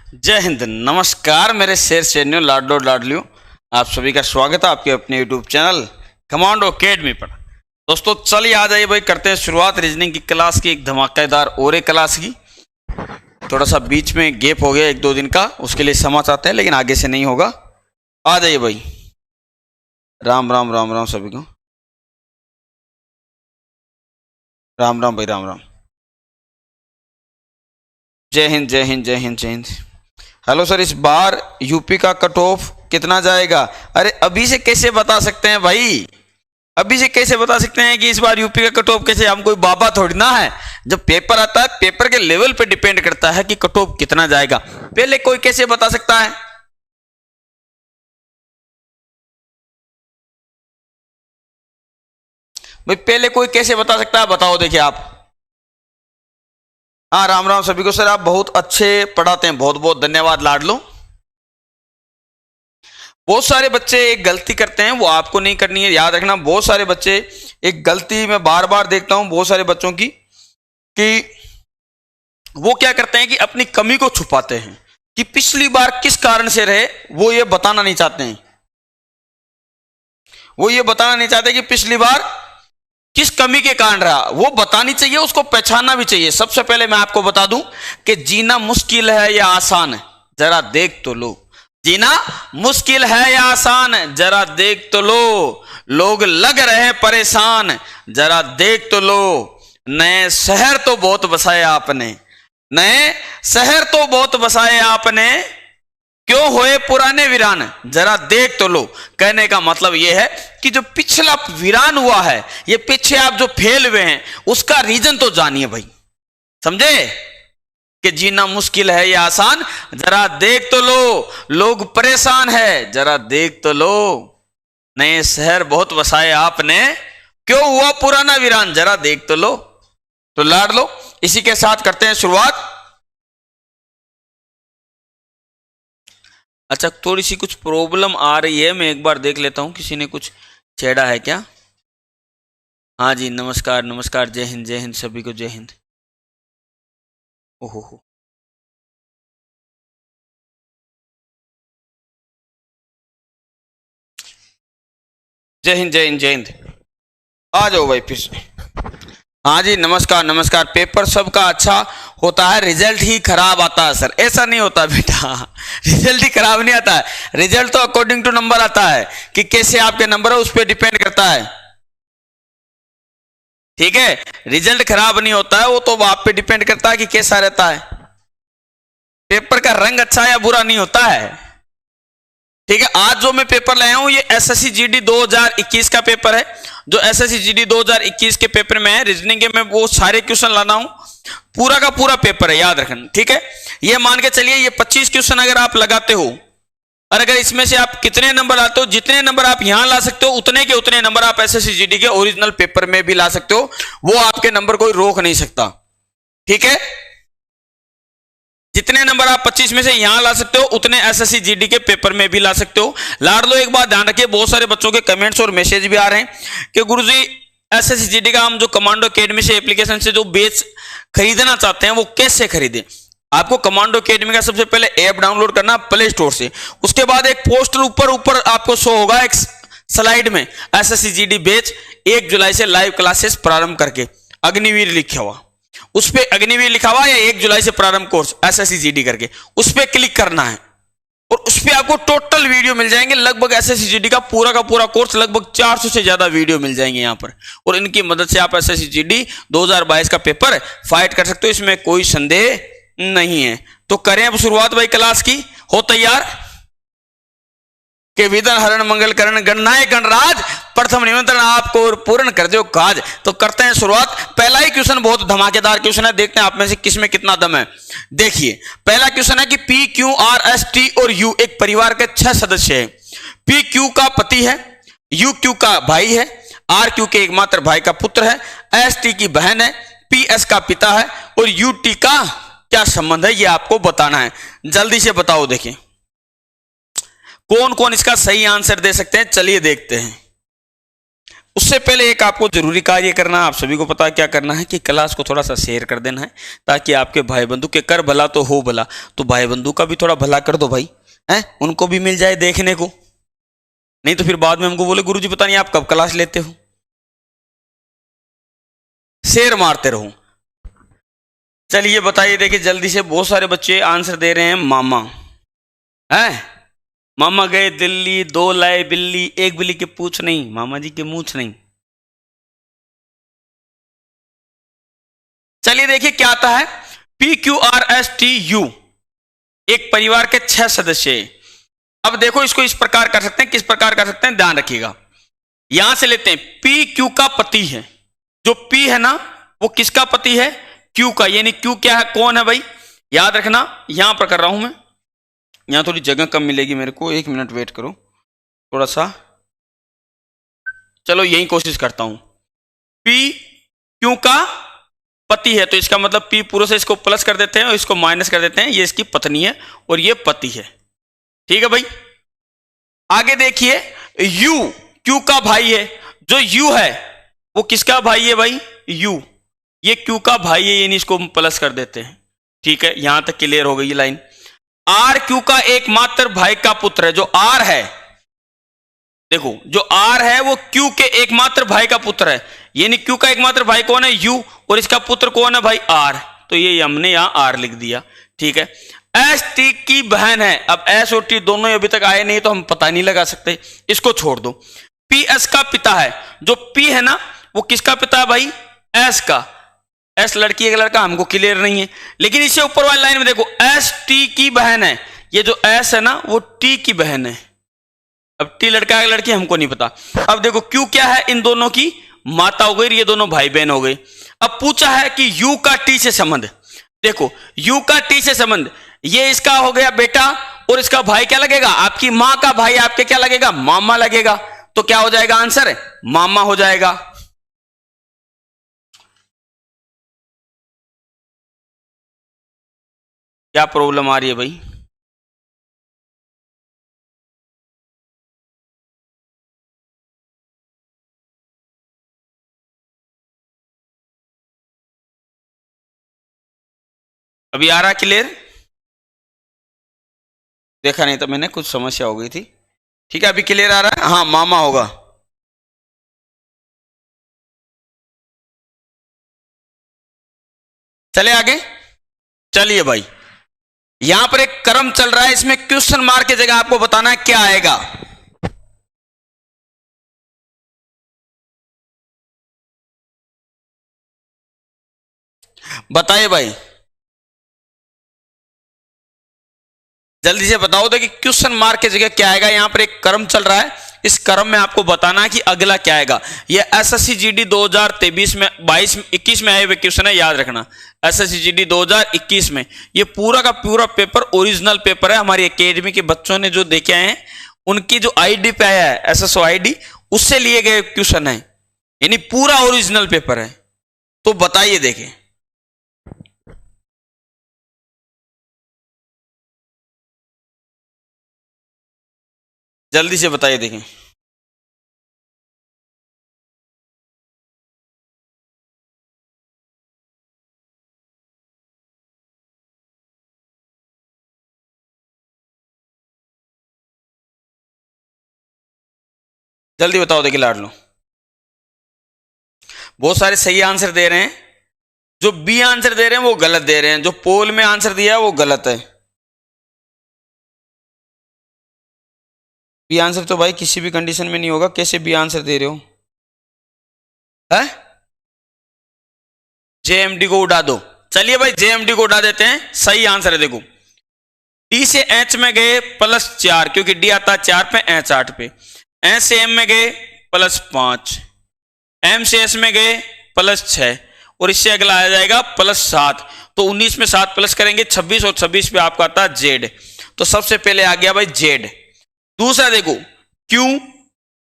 जय हिंद, नमस्कार मेरे शेर सैनियों, लाडलो लाडलियों। आप सभी का स्वागत है आपके अपने यूट्यूब चैनल कमांडो अकेडमी पर। दोस्तों चलिए आ जाइए भाई, करते हैं शुरुआत रीजनिंग की क्लास की, एक धमाकेदार और एक क्लास की। थोड़ा सा बीच में गैप हो गया 1-2 दिन का, उसके लिए क्षमा चाहते हैं, लेकिन आगे से नहीं होगा। आ जाइए भाई। राम राम राम राम सभी को, राम राम भाई, राम राम। जय हिंद जय हिंद जय हिंद जय हिंद। हेलो सर, इस बार यूपी का कट ऑफ कितना जाएगा? अरे अभी से कैसे बता सकते हैं भाई, अभी से कैसे बता सकते हैं कि इस बार यूपी का कट ऑफ कैसे? हम कोई बाबा थोड़ी ना है। जब पेपर आता है, पेपर के लेवल पे डिपेंड करता है कि कट ऑफ कितना जाएगा। पहले कोई कैसे बता सकता है? भाई पहले कोई कैसे बता सकता है, बताओ। देखिए आप, हाँ राम राम सभी को। सर आप बहुत अच्छे पढ़ाते हैं, बहुत बहुत धन्यवाद लाडलो। बहुत सारे बच्चे एक गलती करते हैं, वो आपको नहीं करनी है, याद रखना। बहुत सारे बच्चे एक गलती मैं बार बार देखता हूं बहुत सारे बच्चों की, कि वो क्या करते हैं कि अपनी कमी को छुपाते हैं, कि पिछली बार किस कारण से रहे वो ये बताना नहीं चाहते हैं। वो ये बताना नहीं चाहते कि पिछली बार किस कमी के कारण रहा, वो बतानी चाहिए, उसको पहचानना भी चाहिए। सबसे पहले मैं आपको बता दूं कि जीना मुश्किल है या आसान है, जरा देख तो लो। जीना मुश्किल है या आसान है, जरा देख तो लो। लोग लग रहे हैं परेशान, जरा देख तो लो। नए शहर तो बहुत बसाए आपने, नए शहर तो बहुत बसाए आपने, क्यों होए पुराने वीरान, जरा देख तो लो। कहने का मतलब यह है कि जो पिछला वीरान हुआ है, ये पीछे आप जो फेल हुए हैं, उसका रीजन तो जानिए भाई, समझे? कि जीना मुश्किल है या आसान, जरा देख तो लो। लोग परेशान है, जरा देख तो लो। नए शहर बहुत बसाए आपने, क्यों हुआ पुराना वीरान, जरा देख तो लो। तो लाड लो, इसी के साथ करते हैं शुरुआत। अच्छा, थोड़ी सी कुछ प्रॉब्लम आ रही है, मैं एक बार देख लेता हूं, किसी ने कुछ छेड़ा है क्या? हाँ जी, नमस्कार नमस्कार, जय हिंद जय हिंद सभी को, जय हिंद। ओहो, जय हिंद जय हिंद जय हिंद। आ जाओ भाई फिर से। हाँ जी, नमस्कार नमस्कार। पेपर सबका अच्छा होता है, रिजल्ट ही खराब आता है सर। ऐसा नहीं होता बेटा, रिजल्ट ही खराब नहीं आता है। रिजल्ट तो अकॉर्डिंग टू नंबर आता है, कि कैसे आपके नंबर है उस पर डिपेंड करता है, ठीक है। रिजल्ट खराब नहीं होता है, वो तो आप पे डिपेंड करता है कि कैसा रहता है। पेपर का रंग अच्छा या बुरा नहीं होता है, ठीक है। आज जो मैं पेपर लाया हूं, ये एसएससी जीडी 2021 का पेपर है। जो एसएससी जीडी 2021 के पेपर में है, रीजनिंग के मैं वो सारे क्वेश्चन लाना हूं, पूरा का पूरा पेपर है, याद रखना, ठीक है। ये मान के चलिए, ये 25 क्वेश्चन अगर आप लगाते हो, और अगर इसमें से आप कितने नंबर लाते हो, जितने नंबर आप यहां ला सकते हो, उतने के उतने नंबर आप एसएससी जीडी के ओरिजिनल पेपर में भी ला सकते हो। वो आपके नंबर कोई रोक नहीं सकता, ठीक है। जितने नंबर आप 25 में से यहां ला सकते हो, उतने एसएससी जीडी के पेपर में भी ला सकते हो। लाड लो, एक बात ध्यान रखिए, बहुत सारे बच्चों के कमेंट्स और मैसेज भी आ रहे हैं कि गुरुजी एसएससी जीडी का हम जो कमांडो अकेडमी से एप्लीकेशन से जो बैच खरीदना चाहते हैं, वो कैसे खरीदें? आपको कमांडो अकेडमी का सबसे पहले ऐप डाउनलोड करना प्ले स्टोर से। उसके बाद एक पोस्टर ऊपर ऊपर आपको शो होगा एक स्लाइड में, एसएससी जीडी बैच 1 जुलाई से लाइव क्लासेस प्रारंभ करके, अग्निवीर लिखा हुआ, उस पे अग्निवीर लिखा हुआ, या 1 जुलाई से प्रारंभ कोर्स एसएससी जीडी करके, उस पे क्लिक करना है। और उस पे आपको टोटल वीडियो मिल जाएंगे, लगभग एसएससी जीडी का पूरा कोर्स, लगभग 400 से ज्यादा वीडियो मिल जाएंगे यहाँ पर। और इनकी मदद से आप एसएससी जीडी 2022 का पेपर फाइट कर सकते हो, इसमें कोई संदेह नहीं है। तो करें अब शुरुआत भाई क्लास की, हो तैयार? के विदन हरण मंगल करण गणनायक गणराज, प्रथम निमंत्रण आपको पूर्ण कर दो काज। तो करते हैं शुरुआत। पहला ही क्वेश्चन बहुत धमाकेदार क्वेश्चन है, देखते हैं आप में से किस में कितना दम है। देखिए पहला क्वेश्चन है कि P Q R S T और यू एक परिवार के 6 सदस्य हैं। पी क्यू का पति है, यू क्यू का भाई है, आर क्यू के एकमात्र भाई का पुत्र है, एस टी की बहन है, पी एस का पिता है, और यू टी का क्या संबंध है, ये आपको बताना है। जल्दी से बताओ। देखिए कौन कौन इसका सही आंसर दे सकते हैं, चलिए देखते हैं। उससे पहले एक आपको जरूरी कार्य करना है, आप सभी को पता है क्या करना है कि क्लास को थोड़ा सा शेयर कर देना है, ताकि आपके भाई बंधु के कर भला तो हो भला, तो भाई बंधु का भी थोड़ा भला कर दो भाई, हैं, उनको भी मिल जाए देखने को, नहीं तो फिर बाद में हमको बोले गुरुजी पता नहीं आप कब क्लास लेते हो। शेयर मारते रहो। चलिए बताइए, देखिए जल्दी से, बहुत सारे बच्चे आंसर दे रहे हैं मामा, हैं, मामा गए दिल्ली, 2 लाए बिल्ली, 1 बिल्ली के पूछ नहीं, मामा जी के मूछ नहीं। चलिए देखिए क्या आता है, PQRSTU एक परिवार के 6 सदस्य। अब देखो इसको इस प्रकार कर सकते हैं, किस प्रकार कर सकते हैं, ध्यान रखिएगा। यहां से लेते हैं PQ का पति है, जो P है ना वो किसका पति है, Q का, यानी Q क्या है, कौन है भाई, याद रखना। यहां पर कर रहा हूं मैं, यहां थोड़ी जगह कम मिलेगी मेरे को, 1 मिनट वेट करो थोड़ा सा, चलो यही कोशिश करता हूं। PQ का पति है, तो इसका मतलब P पूरे से इसको प्लस कर देते हैं और इसको माइनस कर देते हैं, ये इसकी पत्नी है और ये पति है, ठीक है भाई। आगे देखिए U, Q का भाई है, जो U है वो किसका भाई है भाई, U, ये Q का भाई है, यानी इसको प्लस कर देते हैं, ठीक है, यहां तक क्लियर हो गई ये लाइन। R Q का एकमात्र भाई का पुत्र है, जो R है, देखो जो R है वो Q के एकमात्र भाई का पुत्र है, यानी Q का एकमात्र भाई कौन है, U, और इसका पुत्र कौन है भाई, R, तो ये हमने यहां R लिख दिया, ठीक है। S T की बहन है, अब S और T दोनों अभी तक आए नहीं तो हम पता नहीं लगा सकते, इसको छोड़ दो। P S का पिता है, जो P है ना वो किसका पिता है भाई, S का, S लड़की है लड़का हमको क्लियर नहीं है, लेकिन इससे ऊपर वाली लाइन में देखो S T की बहन है, ये जो S है ना वो T की बहन है, अब T लड़का है लड़की हमको नहीं पता। अब देखो Q क्या है, इन दोनों की माता हो गई, ये दोनों भाई बहन हो गए। अब पूछा है कि U का T से संबंध, देखो U का T से संबंध, ये इसका हो गया बेटा और इसका भाई क्या लगेगा, आपकी मां का भाई आपके क्या लगेगा, मामा लगेगा, तो क्या हो जाएगा आंसर, मामा हो जाएगा। क्या प्रॉब्लम आ रही है भाई, अभी आ रहा क्लियर, देखा नहीं तो मैंने, कुछ समस्या हो गई थी, ठीक है अभी क्लियर आ रहा है, हाँ मामा होगा। चले आगे, चलिए भाई यहां पर एक क्रम चल रहा है, इसमें क्वेश्चन मार्क की जगह आपको बताना है क्या आएगा। बताइए भाई, जल्दी से बताओ तो कि क्वेश्चन मार्क की जगह क्या आएगा। यहां पर एक क्रम चल रहा है, इस क्रम में आपको बताना है कि अगला क्या आएगा। ये एसएससी जीडी 2023 में 21 में आए हुए क्वेश्चन है, याद रखना। एसएससी जीडी 2021 में ये पूरा का पूरा पेपर ओरिजिनल पेपर है, हमारी एकेडमी के बच्चों ने जो देखे हैं उनकी जो आईडी पे आया है एसएसओ आईडी, उससे लिए गए क्वेश्चन है, यानी पूरा ओरिजिनल पेपर है। तो बताइए, देखें जल्दी से बताइए, देखें जल्दी बताओ, देखिए लाडलो बहुत सारे सही आंसर दे रहे हैं, जो बी आंसर दे रहे हैं वो गलत दे रहे हैं, जो पोल में आंसर दिया है वो गलत है। बी आंसर तो भाई किसी भी कंडीशन में नहीं होगा, कैसे बी आंसर दे रहे हो, है जेएमडी को उड़ा दो। चलिए भाई जेएमडी को उड़ा देते हैं, सही आंसर है। देखो डी से एच में गए +4, क्योंकि डी आता है 4 पे, एच 8 पे। एच से एम में गए +5, एम से एस में गए +6, और इससे अगला आ जाएगा +7। तो 19 में 7 प्लस करेंगे 26, और 26 पे आपका आता है जेड। तो सबसे पहले आ गया भाई जेड। दूसरा देखो क्यू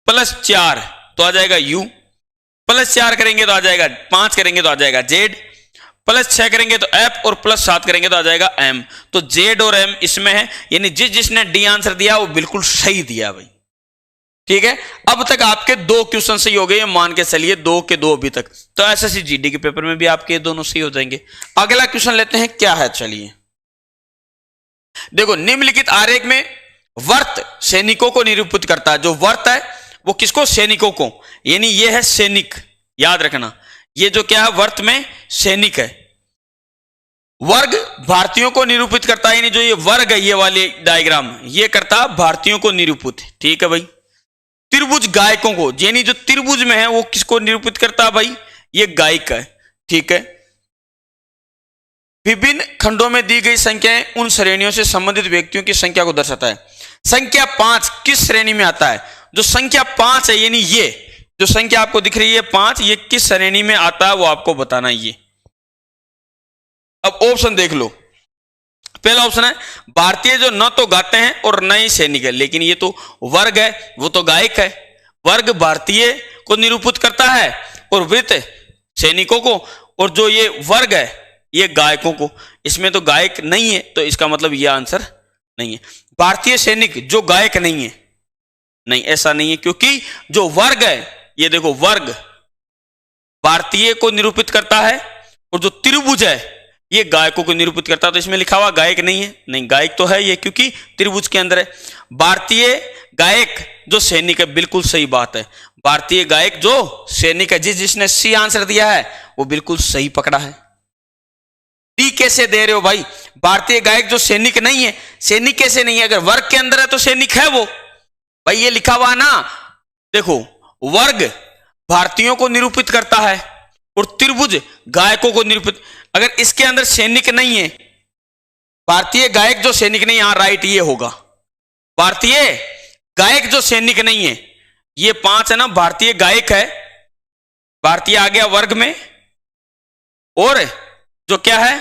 +4 तो आ जाएगा यू, +4 करेंगे तो आ जाएगा, 5 करेंगे तो आ जाएगा जेड, +6 करेंगे तो एफ, और +7 करेंगे तो आ जाएगा एम। तो जेड और एम इसमें है, यानी जिसने डी आंसर दिया वो बिल्कुल सही दिया भाई, ठीक है, अब तक आपके 2 क्वेश्चन सही हो गए, मान के चलिए 2 के 2 अभी तक। तो एसएससी जीडी के पेपर में भी आपके ये दोनों सही हो जाएंगे। अगला क्वेश्चन लेते हैं, क्या है, चलिए देखो, निम्नलिखित आरेख में वर्त सैनिकों को निरूपित करता है। जो वर्त है वो किसको, सैनिकों को, यानी ये है सैनिक, याद रखना, ये जो क्या है वर्त में सैनिक है। वर्ग भारतीयों को निरूपित करता है, यानी जो ये वर्ग है, ये वाले डायग्राम ये करता है भारतीयों को निरूपित, ठीक है भाई। त्रिभुज गायकों को, यानी जो त्रिभुज में है वो किसको निरूपित करता है भाई, ये गायक है, ठीक है। विभिन्न खंडों में दी गई संख्याएं उन श्रेणियों से संबंधित व्यक्तियों की संख्या को दर्शाता है। संख्या 5 किस श्रेणी में आता है, जो संख्या 5 है, यानी ये जो संख्या आपको दिख रही है 5, ये किस श्रेणी में आता है वो आपको बताना है ये। अब ऑप्शन देख लो, पहला ऑप्शन है भारतीय जो न तो गाते हैं और न ही सैनिक है, लेकिन ये तो वर्ग है, वो तो गायक है। वर्ग भारतीय को निरूपित करता है और वृत्त सैनिकों को, और जो ये वर्ग है ये गायकों को। इसमें तो गायक नहीं है, तो इसका मतलब ये आंसर नहीं है। भारतीय सैनिक जो गायक नहीं है, नहीं ऐसा नहीं है, क्योंकि जो वर्ग है, ये देखो वर्ग भारतीय को निरूपित करता है और जो त्रिभुज है ये गायकों को निरूपित करता है। तो इसमें लिखा हुआ गायक नहीं है, नहीं गायक तो है ये, क्योंकि त्रिभुज के अंदर है। भारतीय गायक जो सैनिक है, बिल्कुल सही बात है, भारतीय गायक जो सैनिक है। जिसने सी आंसर दिया है वो बिल्कुल सही पकड़ा है। डी कैसे दे रहे हो भाई, भारतीय गायक जो सैनिक नहीं है, सैनिक कैसे नहीं है, अगर वर्ग के अंदर है तो सैनिक है वो भाई, ये लिखा हुआ ना, देखो वर्ग भारतीयों को निरूपित करता है और त्रिभुज गायकों को निरूपित, अगर इसके अंदर सैनिक नहीं है, भारतीय गायक जो सैनिक नहीं, यहां राइट ये होगा, भारतीय गायक जो सैनिक नहीं है, ये 5 है ना, भारतीय गायक है, भारतीय आ गया वर्ग में, और जो क्या है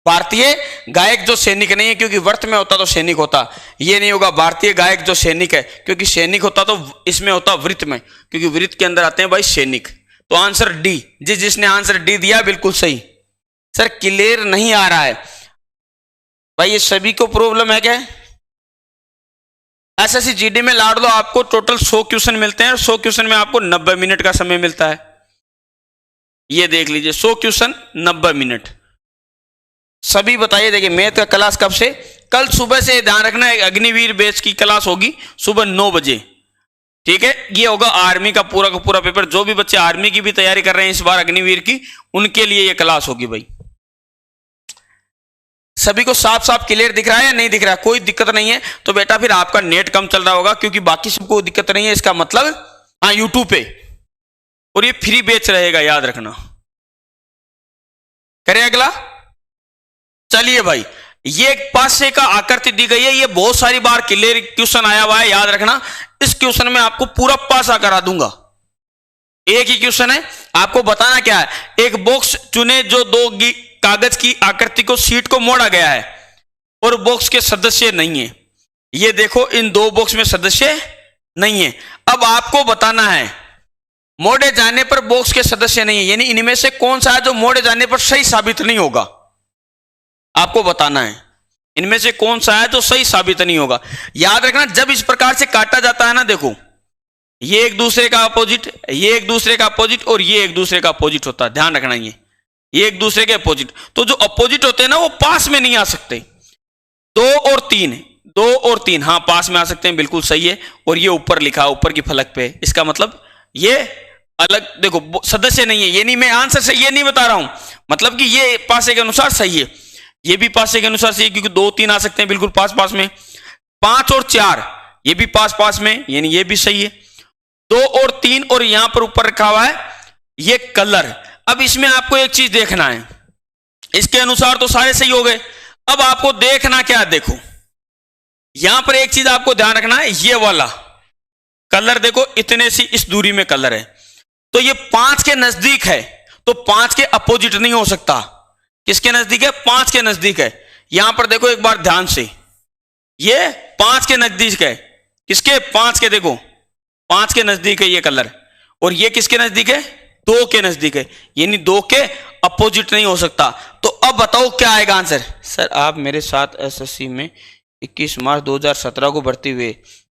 भारतीय गायक जो सैनिक नहीं है, क्योंकि वर्त में होता तो सैनिक होता, ये नहीं होगा भारतीय गायक जो सैनिक है, क्योंकि सैनिक होता तो इसमें होता वृत्त में, क्योंकि वृत्त के अंदर आते हैं भाई सैनिक। तो आंसर डी, जिसने आंसर डी दिया बिल्कुल सही। सर क्लियर नहीं आ रहा है भाई, ये सभी को प्रॉब्लम है क्या? एसएससी जीडी में लाड़ लो, आपको टोटल 100 क्वेश्चन मिलते हैं और 100 क्वेश्चन में आपको 90 मिनट का समय मिलता है। ये देख लीजिए, 100 क्वेश्चन 90 मिनट। सभी बताइए, देखिए मैथ का क्लास कब से? कल सुबह से, ध्यान रखना है, अग्निवीर बैच की क्लास होगी सुबह 9 बजे, ठीक है। ये होगा आर्मी का पूरा पेपर। जो भी बच्चे आर्मी की भी तैयारी कर रहे हैं इस बार अग्निवीर की, उनके लिए ये क्लास होगी भाई। सभी को साफ साफ क्लियर दिख रहा है या नहीं दिख रहा है? कोई दिक्कत नहीं है तो बेटा फिर आपका नेट कम चल रहा होगा, क्योंकि बाकी सबको दिक्कत नहीं है, इसका मतलब हाँ यूट्यूब पे, और ये फ्री बैच रहेगा, याद रखना। करें अगला, चलिए भाई, ये एक पासे का आकृति दी गई है, ये बहुत सारी बार क्लियर क्वेश्चन आया हुआ है, याद रखना। इस क्वेश्चन में आपको पूरा पासा करा दूंगा। एक ही क्वेश्चन है, आपको बताना क्या है, एक बॉक्स चुने जो 2 कागज की आकृति को सीट को मोड़ा गया है और बॉक्स के सदस्य नहीं है। ये देखो, इन 2 बॉक्स में सदस्य नहीं है। अब आपको बताना है मोड़े जाने पर बॉक्स के सदस्य नहीं है, यानी इनमें से कौन सा है जो मोड़े जाने पर सही साबित नहीं होगा, आपको बताना है इनमें से कौन सा है जो सही साबित नहीं होगा। याद रखना, जब इस प्रकार से काटा जाता है ना, देखो ये एक दूसरे का अपोजिट, ये एक दूसरे का अपोजिट और ये एक दूसरे का अपोजिट होता है, ध्यान रखना। ये एक दूसरे के अपोजिट, तो जो अपोजिट होते हैं ना वो पास में नहीं आ सकते। 2 और 3 हाँ पास में आ सकते हैं, बिल्कुल सही है। और ये ऊपर लिखा है, ऊपर की फलक पे, इसका मतलब ये अलग, देखो सदस्य नहीं है, ये नहीं, मैं आंसर से ये नहीं बता रहा हूं, मतलब कि ये पासे के अनुसार सही है, ये भी पासे के अनुसार सही है, क्योंकि 2 3 आ सकते हैं बिल्कुल पास में। 5 और 4 ये भी पास में, यानी ये भी सही है। 2 और 3 और यहां पर ऊपर रखा हुआ है ये कलर। अब इसमें आपको एक चीज देखना है, इसके अनुसार तो सारे सही हो गए। अब आपको देखना क्या है, देखो यहां पर एक चीज आपको ध्यान रखना है, ये वाला कलर देखो, इतने सी इस दूरी में कलर है, तो ये 5 के नजदीक है, तो 5 के अपोजिट नहीं हो सकता। किसके नजदीक है? 5 के नजदीक है। यहां पर देखो एक बार ध्यान से, ये 5 के नजदीक है, किसके? 5 के, देखो 5 के नजदीक है ये कलर, और ये किसके नजदीक है? 2 के नजदीक है, यानी 2 के अपोजिट नहीं हो सकता। तो अब बताओ क्या आएगा आंसर? सर आप मेरे साथ एसएससी में 21 मार्च 2017 को भर्ती हुए,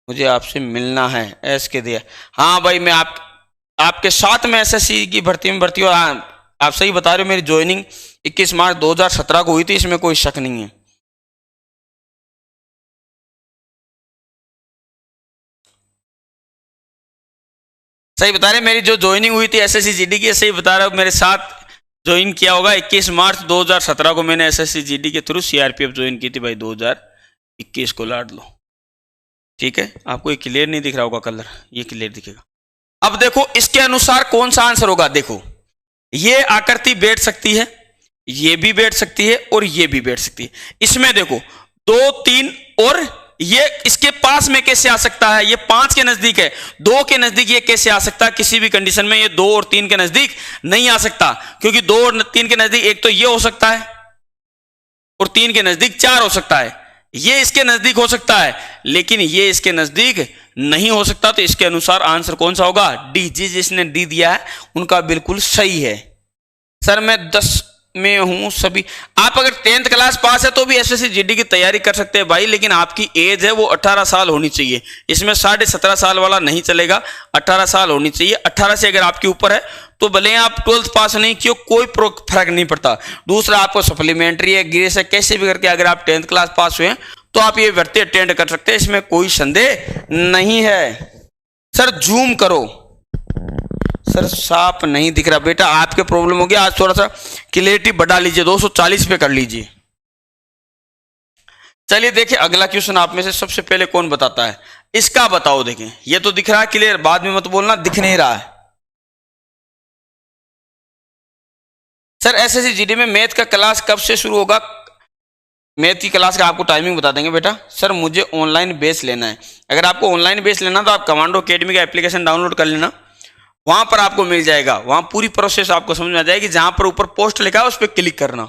मुझे आपसे मिलना है, एस के दिया। हाँ भाई, मैं आपके साथ में एसएससी की भर्ती में भर्ती हूँ। हाँ, आप सही बता रहे हो, मेरी ज्वाइनिंग 21 मार्च 2017 को हुई थी, इसमें कोई शक नहीं है। सही बता रहे, मेरी जो ज्वाइनिंग हुई थी एसएससी जीडी की, सही बता रहा हूँ, मेरे साथ ज्वाइन किया होगा 21 मार्च 2017 को मैंने एसएससी जीडी के थ्रू सीआरपीएफ ज्वाइन की थी भाई 2021 को। लाड लो, ठीक है। आपको ये क्लियर नहीं दिख रहा होगा कलर, ये क्लियर दिखेगा। अब देखो इसके अनुसार कौन सा आंसर होगा। देखो ये आकृति बैठ सकती है, ये भी बैठ सकती है और ये भी बैठ सकती है। इसमें देखो 2, 3 और ये इसके पास में कैसे आ सकता है, ये 5 के नजदीक है, 2 के नजदीक ये कैसे आ सकता है। किसी भी कंडीशन में ये 2 और 3 के नजदीक नहीं आ सकता, क्योंकि 2 और 3 के नजदीक एक तो ये हो सकता है और 3 के नजदीक 4 हो सकता है। ये इसके नजदीक हो सकता है लेकिन ये इसके नजदीक नहीं हो सकता। तो इसके अनुसार आंसर कौन सा होगा, डी। जिसने डी दिया है उनका बिल्कुल सही है। सर मैं 10 में हूं सभी। आप अगर 10th क्लास पास है तो भी एसएससी जीडी की तैयारी कर सकते हैं भाई, लेकिन आपकी एज है वो 18 साल होनी चाहिए। इसमें 17.5 साल वाला नहीं चलेगा, 18 साल होनी चाहिए। 18 से अगर आपके ऊपर है तो भले आप 12th पास नहीं किए, कोई फर्क नहीं पड़ता। दूसरा, आपको सप्लीमेंट्री है, ग्रेस है, कैसे भी करके अगर आप 10th क्लास पास हुए हैं तो आप ये भर्ती अटेंड कर सकते हैं, इसमें कोई संदेह नहीं है। सर जूम करो, सर साफ नहीं दिख रहा बेटा, आपके प्रॉब्लम हो गया। आज थोड़ा सा क्लियरिटी बढ़ा लीजिए, 240 पे कर लीजिए। चलिए देखिए अगला क्वेश्चन आप में से सबसे पहले कौन बताता है, इसका बताओ। देखें ये तो दिख रहा है क्लियर, बाद में मत बोलना दिख नहीं रहा है। सर एसएससी जीडी में मैथ का क्लास कब से शुरू होगा। मैथ की क्लास का आपको टाइमिंग बता देंगे बेटा। सर मुझे ऑनलाइन बेस लेना है। अगर आपको ऑनलाइन बेस लेना तो आप कमांडो अकेडमी का एप्लीकेशन डाउनलोड कर लेना, वहां पर आपको मिल जाएगा। वहां पूरी प्रोसेस आपको समझ में आ जाएगी। जहां पर ऊपर पोस्ट लिखा है उस पर क्लिक करना।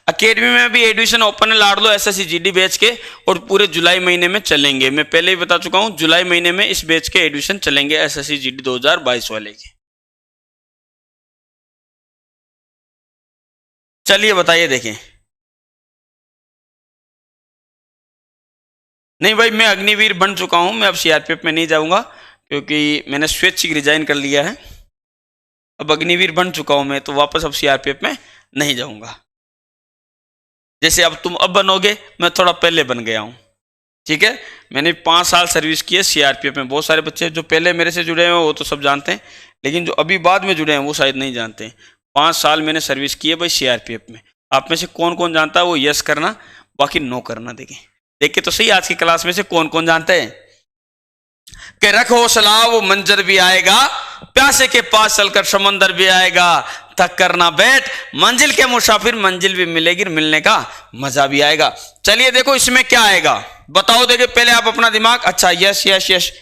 अकेडमी में भी एडमिशन ओपन है, लाड़ लो एसएससी जीडी बैच के, और पूरे जुलाई महीने में चलेंगे। मैं पहले ही बता चुका हूं, जुलाई महीने में इस बैच के एडमिशन चलेंगे, एसएससी जीडी 2022 वाले के। चलिए बताइए। देखें नहीं भाई, मैं अग्निवीर बन चुका हूं, मैं अब सीआरपीएफ में नहीं जाऊंगा क्योंकि मैंने स्वैच्छिक रिजाइन कर लिया है। अब अग्निवीर बन चुका हूं मैं, तो वापस अब सीआरपीएफ में नहीं जाऊंगा। जैसे अब तुम अब बनोगे, मैं थोड़ा पहले बन गया हूं, ठीक है। मैंने 5 साल सर्विस की है सीआरपीएफ में। बहुत सारे बच्चे जो पहले मेरे से जुड़े हैं वो तो सब जानते हैं, लेकिन जो अभी बाद में जुड़े हैं वो शायद नहीं जानते हैं। 5 साल मैंने सर्विस की है भाई सीआरपीएफ में। आप में से कौन कौन जानता है वो यस करना, बाकी नो करना। देखिए तो सही आज की क्लास में से कौन कौन जानते हैं कि रख हौसला वो मंजर भी आएगा, प्यासे के पास चलकर समंदर भी आएगा, थक करना बैठ मंजिल के मुसाफिर, मंजिल भी मिलेगी, मिलने का मजा भी आएगा। चलिए देखो इसमें क्या आएगा बताओ। देखिए पहले आप अपना दिमाग, अच्छा यस यस यस।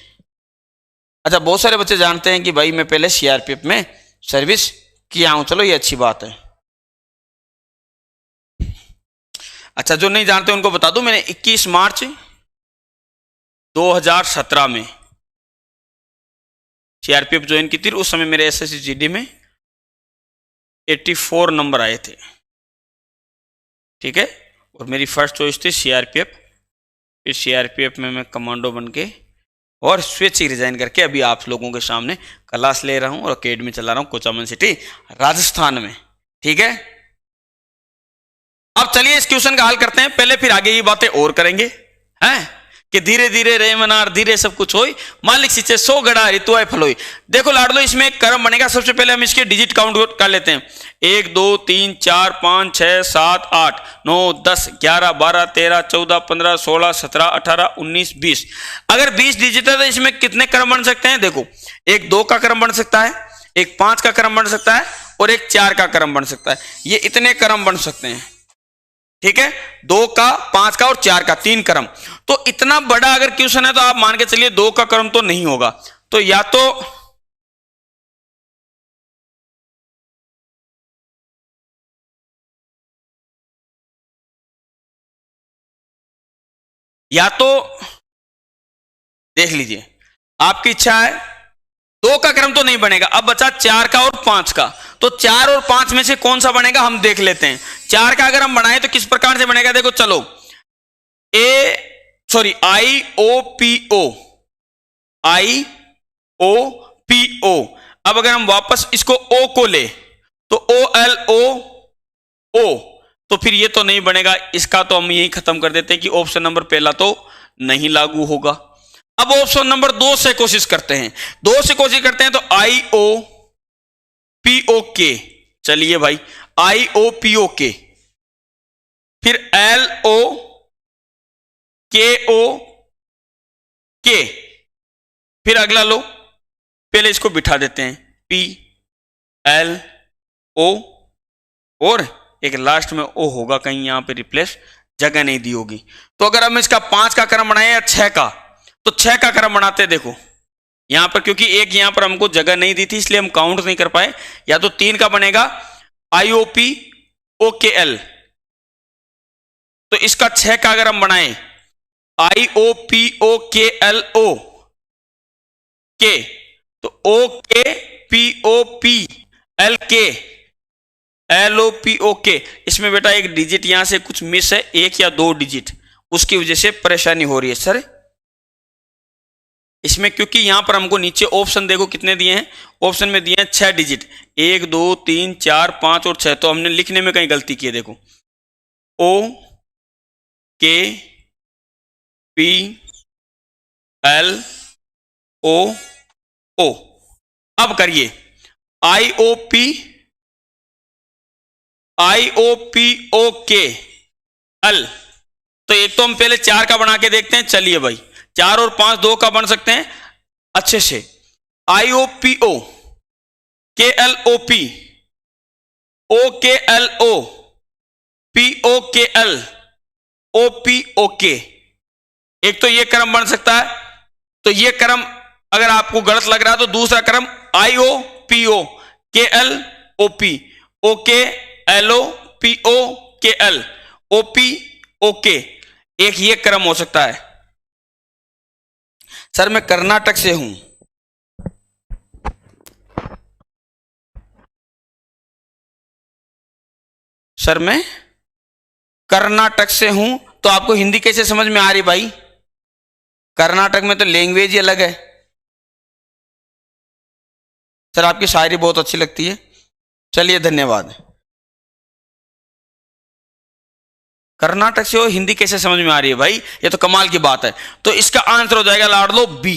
अच्छा बहुत सारे बच्चे जानते हैं कि भाई मैं पहले सीआरपीएफ में सर्विस किया हूं, चलो ये अच्छी बात है। अच्छा जो नहीं जानते उनको बता दूं, मैंने 21 मार्च 2017 में सीआरपीएफ ज्वाइन की थी। उस समय मेरे एसएससी जीडी में 84 नंबर आए थे, ठीक है। और मेरी फर्स्ट चॉइस थी सीआरपीएफ। फिर सीआरपीएफ में मैं कमांडो बन के और स्वैच्छिक रिजाइन करके अभी आप लोगों के सामने क्लास ले रहा हूं और अकेडमी चला रहा हूं कोचामन सिटी राजस्थान में, ठीक है। अब चलिए इस क्वेश्चन का हल करते हैं पहले, फिर आगे ये बातें और करेंगे हैं कि धीरे धीरे रे मनार धीरे सब कुछ होई, मालिक सिंचे 100 गड़ा ऋतु आए फलोई। देखो लाडलो इसमें एक क्रम बनेगा। सबसे पहले हम इसके डिजिट काउंट कर लेते हैं। 1 2 3 4 5 6 7 8 9 10 11 12 13 14 15 16 17 18 19 20। अगर 20 डिजिट है तो इसमें कितने क्रम बन सकते हैं। देखो एक 2 का क्रम बन सकता है, एक 5 का क्रम बन सकता है और एक 4 का क्रम बन सकता है। ये इतने क्रम बन सकते हैं, ठीक है। 2 का, 5 का और 4 का, 3 क्रम। तो इतना बड़ा अगर क्वेश्चन है तो आप मान के चलिए 2 का क्रम तो नहीं होगा। तो या तो देख लीजिए आपकी इच्छा है। 2 का क्रम तो नहीं बनेगा। अब बचा 4 का और 5 का। तो 4 और 5 में से कौन सा बनेगा हम देख लेते हैं। 4 का अगर हम बनाए तो किस प्रकार से बनेगा। देखो चलो IOPO, IOPO। अब अगर हम वापस इसको O को ले तो OLOO, तो फिर ये तो नहीं बनेगा, इसका तो हम यही खत्म कर देते हैं कि ऑप्शन नंबर पहला तो नहीं लागू होगा। अब ऑप्शन नंबर 2 से कोशिश करते हैं, 2 से कोशिश करते हैं तो IOPOK, चलिए भाई IOPOK, फिर LOKOK, फिर अगला लो, पहले इसको बिठा देते हैं PLO, और एक लास्ट में O होगा कहीं यहां पे रिप्लेस, जगह नहीं दी होगी। तो अगर हम इसका 5 का क्रम बनाए या 6 का, तो 6 का क्रम बनाते हैं। देखो यहां पर क्योंकि एक यहां पर हमको जगह नहीं दी थी इसलिए हम काउंट नहीं कर पाए, या तो 3 का बनेगा IOPOKL, तो इसका 6 का अगर हम बनाए IOPOKLO के, तो OKPOPLK LOPOK, इसमें बेटा एक डिजिट यहां से कुछ मिस है, 1 या 2 डिजिट, उसकी वजह से परेशानी हो रही है सर इसमें, क्योंकि यहां पर हमको नीचे ऑप्शन देखो कितने दिए हैं, ऑप्शन में दिए हैं 6 डिजिट, 1 2 3 4 5 और 6, तो हमने लिखने में कहीं गलती की है। देखो OKPLO, अब करिए IOPOKL, तो एक तो हम पहले 4 का बना के देखते हैं, चलिए भाई 4 और 5 2 का बन सकते हैं अच्छे से। IOPO KLOP OKLO POKL OPOK, एक तो ये क्रम बन सकता है। तो ये क्रम अगर आपको गलत लग रहा है तो दूसरा क्रम IOPO KLOP OKLO POKL OPOK, एक ये क्रम हो सकता है। सर मैं कर्नाटक से हूं, सर मैं कर्नाटक से हूं, तो आपको हिंदी कैसे समझ में आ रही भाई? कर्नाटक में तो लैंग्वेज ही अलग है। सर आपकी शायरी बहुत अच्छी लगती है, चलिए धन्यवाद। कर्नाटक से हो, हिंदी कैसे समझ में आ रही है भाई? ये तो कमाल की बात है। तो इसका आंसर हो जाएगा लाडलो बी।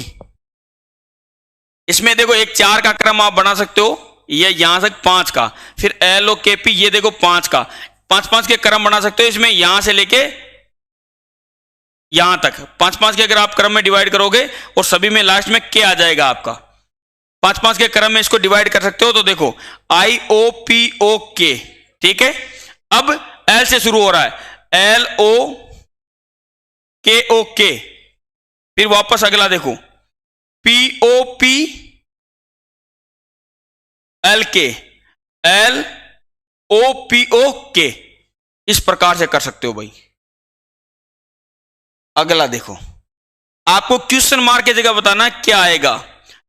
इसमें देखो एक 4 का क्रम आप बना सकते हो, ये यहां से 5 का, फिर LOKP, ये देखो 5 का, 5-5 के क्रम बना सकते हो। इसमें यहां से लेके यहां तक 5-5 के अगर आप क्रम में डिवाइड करोगे और सभी में लास्ट में के आ जाएगा आपका, 5-5 के क्रम में इसको डिवाइड कर सकते हो। तो देखो IOPOK, ठीक है। अब L से शुरू हो रहा है, LOKOK, फिर वापस अगला देखो POPLK LOPOK, इस प्रकार से कर सकते हो भाई। अगला देखो, आपको क्वेश्चन मार्क की जगह बताना क्या आएगा।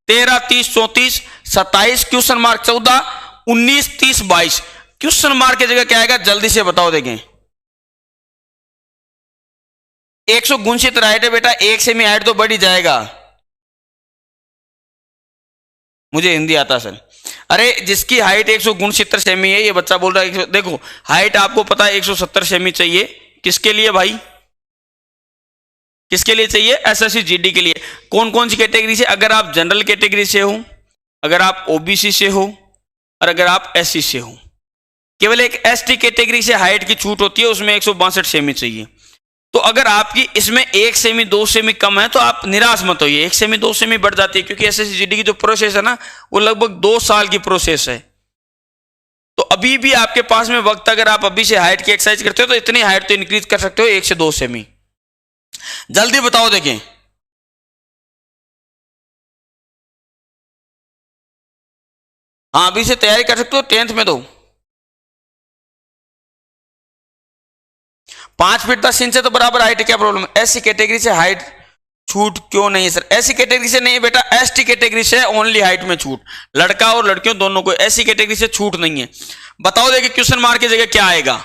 13 30 34 27, क्वेश्चन मार्क 14 19 30 22, क्वेश्चन मार्क की जगह क्या आएगा जल्दी से बताओ। देखें 169 हाइट है बेटा, 1 सेमी हाइट तो बढ़ ही जाएगा। मुझे हिंदी आता सर। अरे जिसकी हाइट 169 सेमी है, ये बच्चा बोल रहा है देखो हाइट आपको पता है 170 सेमी चाहिए, किसके लिए भाई? किसके लिए चाहिए? SSC GD के लिए। कौन कौन सी कैटेगरी से? अगर आप जनरल कैटेगरी से हो, अगर आप OBC से हो, और अगर आप SC से हो। केवल एक ST कैटेगरी से हाइट की छूट होती है, उसमें 162 सेमी चाहिए। तो अगर आपकी इसमें 1 सेमी 2 सेमी कम है तो आप निराश मत होइए, 1 सेमी 2 सेमी बढ़ जाती है, क्योंकि SSC GD की जो प्रोसेस है ना, वो लगभग 2 साल की प्रोसेस है। तो अभी भी आपके पास में वक्त, अगर आप अभी से हाइट की एक्सरसाइज करते हो तो इतनी हाइट तो इंक्रीज कर सकते हो 1 से 2 सेमी। जल्दी बताओ। देखें हाँ, अभी से तैयारी कर सकते हो 10th में। तो 5 फीट 10 इंच से तो बराबर हाइट, क्या प्रॉब्लम है? SC कैटेगरी से हाइट छूट क्यों नहीं है सर? SC कैटेगरी से नहीं बेटा, ST कैटेगरी से ओनली हाइट में छूट, लड़का और लड़कियों दोनों को। SC कैटेगरी से छूट नहीं है। बताओ देखिए क्वेश्चन मार्क की जगह क्या आएगा।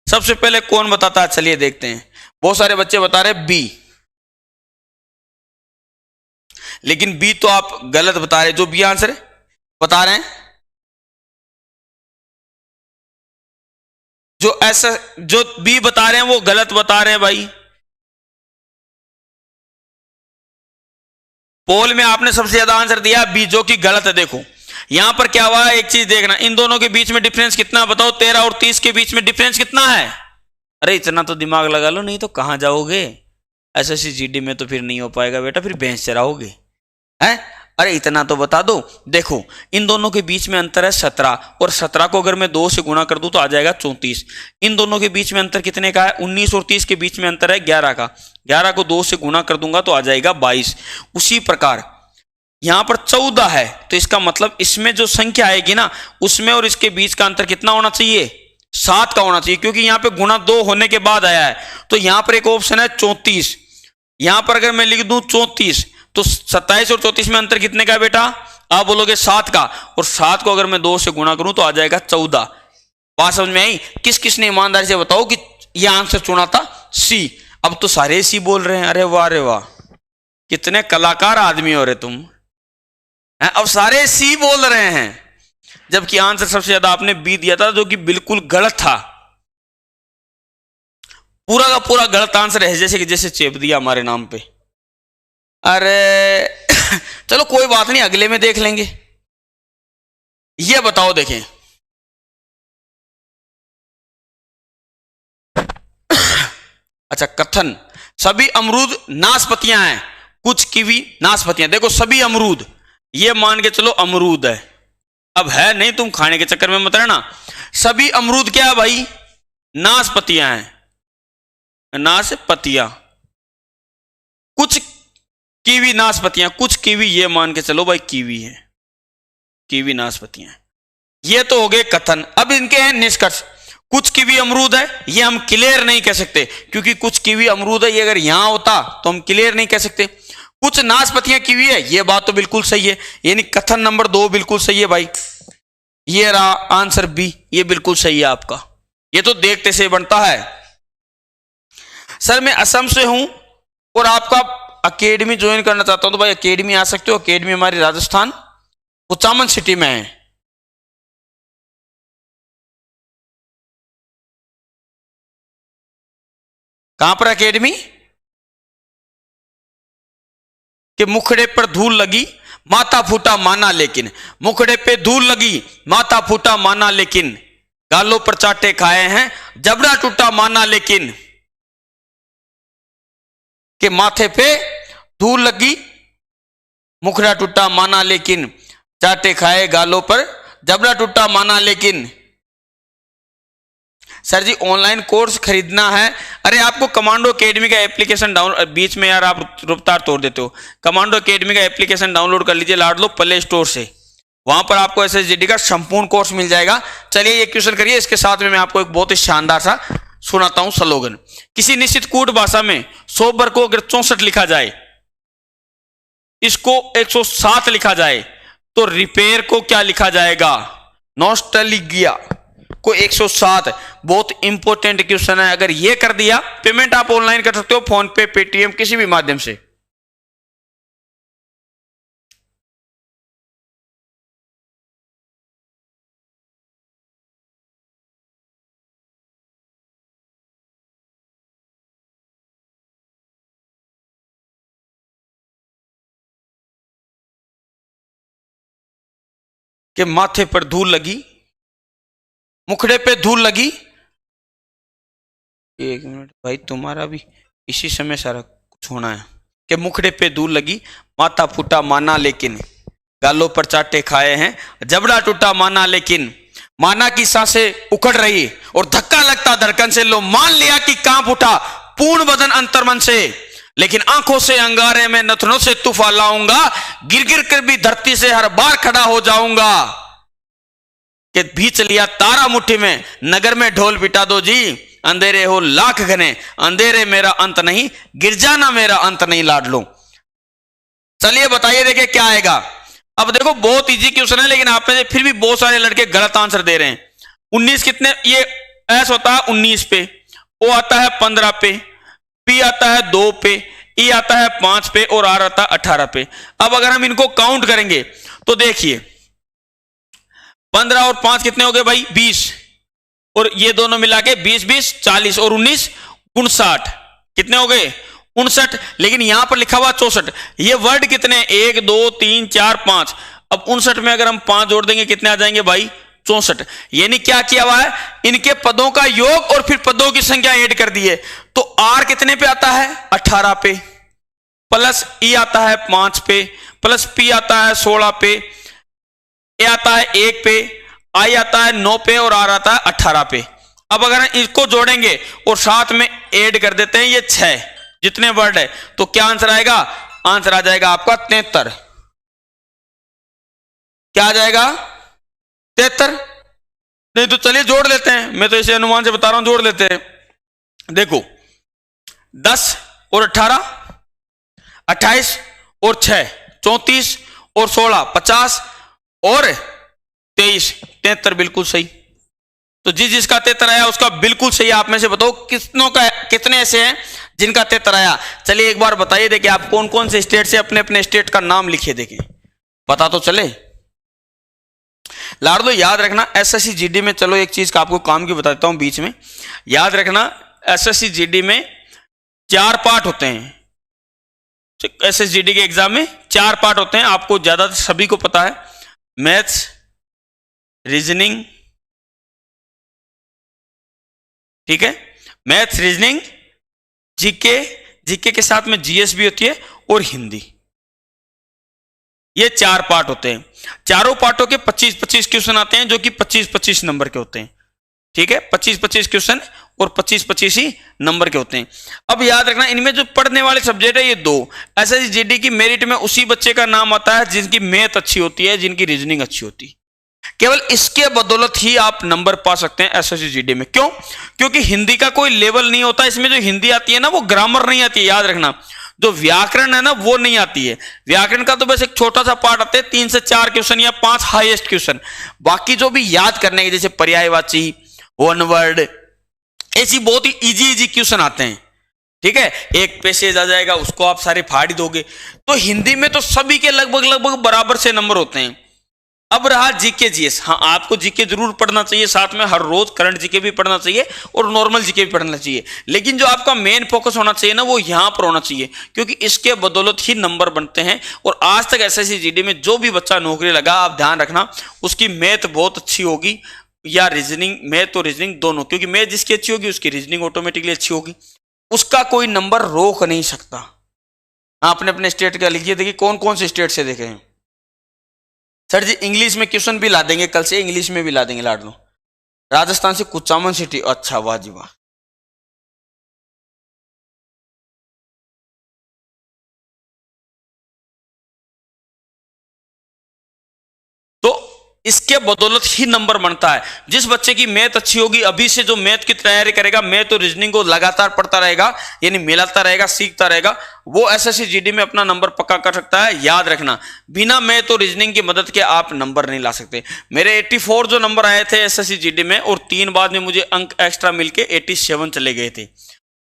सबसे पहले कौन बताता है, चलिए देखते हैं। बहुत सारे बच्चे बता रहे बी, लेकिन बी तो आप गलत बता रहे, जो बी आंसर बता रहे हैं, जो ऐसा जो बी बता रहे हैं वो गलत बता रहे हैं भाई। पोल में आपने सबसे ज्यादा आंसर दिया बी, जो कि गलत है। देखो यहां पर क्या हुआ, एक चीज देखना, इन दोनों के बीच में डिफरेंस कितना बताओ, 13 और 30 के बीच में डिफरेंस कितना है? अरे इतना तो दिमाग लगा लो, नहीं तो कहां जाओगे एसएससी जीडी में, तो फिर नहीं हो पाएगा बेटा, फिर भैंस चराओगे हैं। अरे इतना तो बता दो। देखो इन दोनों के बीच में अंतर है 17, और 17 को अगर मैं 2 से गुणा कर दूं तो आ जाएगा 34। इन दोनों के बीच में अंतर कितने का है? 19 और 30 के बीच में अंतर है 11 का। 11 को 2 से गुणा कर दूंगा तो आ जाएगा 22। उसी प्रकार यहां पर 14 है, तो इसका मतलब इसमें जो संख्या आएगी ना, उसमें और इसके बीच का अंतर कितना होना चाहिए? 7 का होना चाहिए, क्योंकि यहां पे गुणा 2 होने के बाद आया है। तो यहां पर एक ऑप्शन है 34, यहां पर अगर मैं लिख दूं 34, तो 27 और 34 में अंतर कितने का है बेटा? आप बोलोगे 7 का, और 7 को अगर मैं 2 से गुणा करूं तो आ जाएगा 14। बात समझ में आई? किस किसने ईमानदारी से बताओ कि यह आंसर चुना था सी। अब तो सारे सी बोल रहे हैं। अरे वाह रे वाह, कितने कलाकार आदमी हो रहे तुम हैं। अब सारे सी बोल रहे हैं, जबकि आंसर सबसे ज्यादा आपने बी दिया था, जो कि बिल्कुल गलत था। पूरा का पूरा गलत आंसर है, जैसे कि जैसे चेप दिया हमारे नाम पे। अरे चलो कोई बात नहीं, अगले में देख लेंगे। ये बताओ, देखें अच्छा, कथन सभी अमरूद नाशपतियां हैं, कुछ कीवी नाशपतियां। देखो सभी अमरूद, ये मान के चलो अमरूद है, अब है नहीं, तुम खाने के चक्कर में मत रहना। सभी अमरूद क्या है भाई? नाशपतियां हैं, नाशपतियां। कुछ कीवी नाशपतियां, कुछ कीवी, ये मान के चलो भाई कीवी है, कीवी नाशपतियां। ये तो हो गए कथन। अब इनके हैं निष्कर्ष। कुछ कीवी अमरूद है, ये हम क्लियर नहीं कह सकते, क्योंकि कुछ कीवी अमरूद है, ये अगर यहां होता तो हम क्लियर नहीं कह सकते। कुछ नाशपतियां कीवी है, ये बात तो बिल्कुल सही है, यानी कथन नंबर 2 बिल्कुल सही है भाई। ये रहा आंसर बी, ये बिल्कुल सही है आपका। ये तो देखते से बनता है। सर मैं असम से हूं और आपका अकेडमी ज्वाइन करना चाहता हूं, तो भाई अकेडमी आ सकते हो। अकेडमी हमारी राजस्थान कुचामन सिटी में है। कहां पर अकेडमी? कि मुखड़े पर धूल लगी माथा फूटा माना लेकिन, मुखड़े पे धूल लगी माथा फूटा माना लेकिन, गालों पर चाटे खाए हैं जबड़ा टूटा माना लेकिन। के माथे पे धूल लगी मुखड़ा टूटा माना लेकिन, चाटे खाए गालों पर जबड़ा टूटा माना लेकिन। सर जी ऑनलाइन कोर्स खरीदना है। अरे आपको कमांडो एकेडमी का एप्लीकेशन डाउनलोड, बीच में यार आप रफ्तार तोड़ देते हो। कमांडो एकेडमी का एप्लीकेशन डाउनलोड कर लीजिए, लाड लो प्ले स्टोर से, वहां पर आपको एसएसजीडी का संपूर्ण कोर्स मिल जाएगा। चलिए ये क्वेश्चन करिए, इसके साथ में मैं आपको एक बहुत ही शानदार सा सुनाता हूं स्लोगन। किसी निश्चित कूट भाषा में 100 वर्ग को अगर 64 लिखा जाए, इसको 107 लिखा जाए, तो रिपेयर को क्या लिखा जाएगा? नॉस्टैल्जिया को 107। बहुत इंपॉर्टेंट क्वेश्चन है। अगर ये कर दिया, पेमेंट आप ऑनलाइन कर सकते हो, फोन पे, पेटीएम, किसी भी माध्यम से। कि माथे पर धूल लगी, मुखड़े पे धूल लगी। एक मिनट भाई, तुम्हारा भी इसी समय सारा कुछ होना है। कि मुखड़े पे धूल लगी माथा फूटा माना लेकिन, गालों पर चाटे खाए हैं जबड़ा टूटा माना लेकिन। माना की सांसें उखड़ रही और धक्का लगता धड़कन से, लो मान लिया कि कांप उठा पूर्ण बदन अंतर्मन से, लेकिन आंखों से अंगारे में नथनों से तूफान लाऊंगा, गिर गिर कर भी धरती से हर बार खड़ा हो जाऊंगा। कि भींच लिया तारा मुट्ठी में, नगर में ढोल पिटा दो जी, अंधेरे हो लाख घने, अंधेरे मेरा अंत नहीं, गिर जाना मेरा अंत नहीं लाडलो। चलिए बताइए, देखिए क्या आएगा। अब देखो बहुत इजी क्वेश्चन है, लेकिन आप में फिर भी बहुत सारे लड़के गलत आंसर दे रहे हैं। 19 कितने, ये एस होता है 19 पे, ओ आता है 15 पे, P आता है 2 पे, E आता है 5 पे और R आता है 18 पे। अब अगर हम इनको काउंट करेंगे तो देखिए 15 और 5 कितने हो गए भाई 20, और ये दोनों मिला के 20 20 40 और 19 59, कितने हो गए 59। लेकिन यहां पर लिखा हुआ 64। ये वर्ड कितने 1 2 3 4 5। अब 59 में अगर हम 5 जोड़ देंगे कितने आ जाएंगे भाई 64। यानी क्या किया हुआ है, इनके पदों का योग और फिर पदों की संख्या ऐड कर दी है। तो आर कितने पे आता है 18 पे, प्लस ई आता है 5 पे, प्लस पी आता है 16 पे, ए आता है 1 पे, आई आता है 9 पे और आर आता है 18 पे। अब अगर इसको जोड़ेंगे और साथ में ऐड कर देते हैं ये 6 जितने वर्ड है, तो क्या आंसर आएगा, आंसर आ जाएगा आपका 73। क्या आ जाएगा 73। नहीं तो चलिए जोड़ लेते हैं, मैं तो इसे अनुमान से बता रहा हूं, जोड़ लेते हैं। देखो 10 और 18 28 और 6 34 और 16 50 और 23 73 बिल्कुल सही। तो जिसका 73 आया उसका बिल्कुल सही। आप में से बताओ कितने ऐसे हैं जिनका 73 आया। चलिए एक बार बताइए, देखिए आप कौन कौन से स्टेट से अपने अपने स्टेट का नाम लिखे, देखें पता तो चले। लाडलो याद रखना एसएससी जीडी में, चलो एक चीज का आपको काम की बताता हूं बीच में, याद रखना एसएससी जीडी में 4 पार्ट होते हैं। एसएससी जीडी के एग्जाम में 4 पार्ट होते हैं, आपको ज्यादा सभी को पता है। मैथ्स, रीजनिंग, ठीक है, मैथ्स, रीजनिंग, जीके, जीके के साथ में जीएस भी होती है और हिंदी। ये 4 पार्ट होते हैं। चारों पार्टों के 25-25 क्वेश्चन आते हैं जो कि 25-25 नंबर के होते हैं। ठीक है, 25-25 क्वेश्चन और 25-25 ही नंबर के होते हैं। अब याद रखना इनमें जो पढ़ने वाले सब्जेक्ट है ये 2। एसएससी जीडी की मेरिट में उसी बच्चे का नाम आता है जिनकी मैथ अच्छी होती है, जिनकी रीजनिंग अच्छी होती है। केवल इसके बदौलत ही आप नंबर पा सकते हैं एसएससी जीडी में। क्यों? क्योंकि हिंदी का कोई लेवल नहीं होता इसमें। जो हिंदी आती है ना वो ग्रामर नहीं आती है, याद रखना। जो व्याकरण है ना वो नहीं आती है। व्याकरण का तो बस एक छोटा सा पार्ट आता है, 3 से 4 क्वेश्चन या 5 हाईएस्ट क्वेश्चन। बाकी जो भी याद करने के जैसे पर्यायवाची, वन वर्ड, ऐसी बहुत ही इजी क्वेश्चन आते हैं। ठीक है, एक पैसेज आ जाएगा उसको आप सारे फाड़ ही दोगे। तो हिंदी में तो सभी के लगभग बराबर से नंबर होते हैं। अब रहा जीके जीएस। हाँ, आपको जीके जरूर पढ़ना चाहिए, साथ में हर रोज करंट जीके भी पढ़ना चाहिए और नॉर्मल जीके भी पढ़ना चाहिए। लेकिन जो आपका मेन फोकस होना चाहिए ना वो यहां पर होना चाहिए, क्योंकि इसके बदौलत ही नंबर बनते हैं। और आज तक एसएससी जीडी में जो भी बच्चा नौकरी लगा, आप ध्यान रखना उसकी मैथ बहुत अच्छी होगी या रीजनिंग, मैथ और रीजनिंग दोनों, क्योंकि मैथ जिसकी अच्छी होगी उसकी रीजनिंग ऑटोमेटिकली अच्छी होगी। उसका कोई नंबर रोक नहीं सकता। आपने अपने स्टेट का लिखिए, देखिए कौन कौन से स्टेट से देखे हैं। सर जी इंग्लिश में क्वेश्चन भी ला देंगे, कल से इंग्लिश में भी ला देंगे लाडलो। राजस्थान से कुचामन सिटी, अच्छा वाह जी वाह। तो इसके बदौलत ही नंबर बनता है। जिस बच्चे की मैथ अच्छी होगी, अभी से जो मैथ की तैयारी करेगा, मैथ और रीजनिंग को लगातार पढ़ता रहेगा, यानी मिलाता रहेगा, सीखता रहेगा, वो एसएससी जीडी में अपना नंबर पक्का कर सकता है। याद रखना बिना मैथ और रीजनिंग की मदद के आप नंबर नहीं ला सकते। मेरे 84 जो नंबर आए थे एसएससी जीडी में, और 3 बाद में मुझे अंक एक्स्ट्रा मिलके 87 चले गए थे।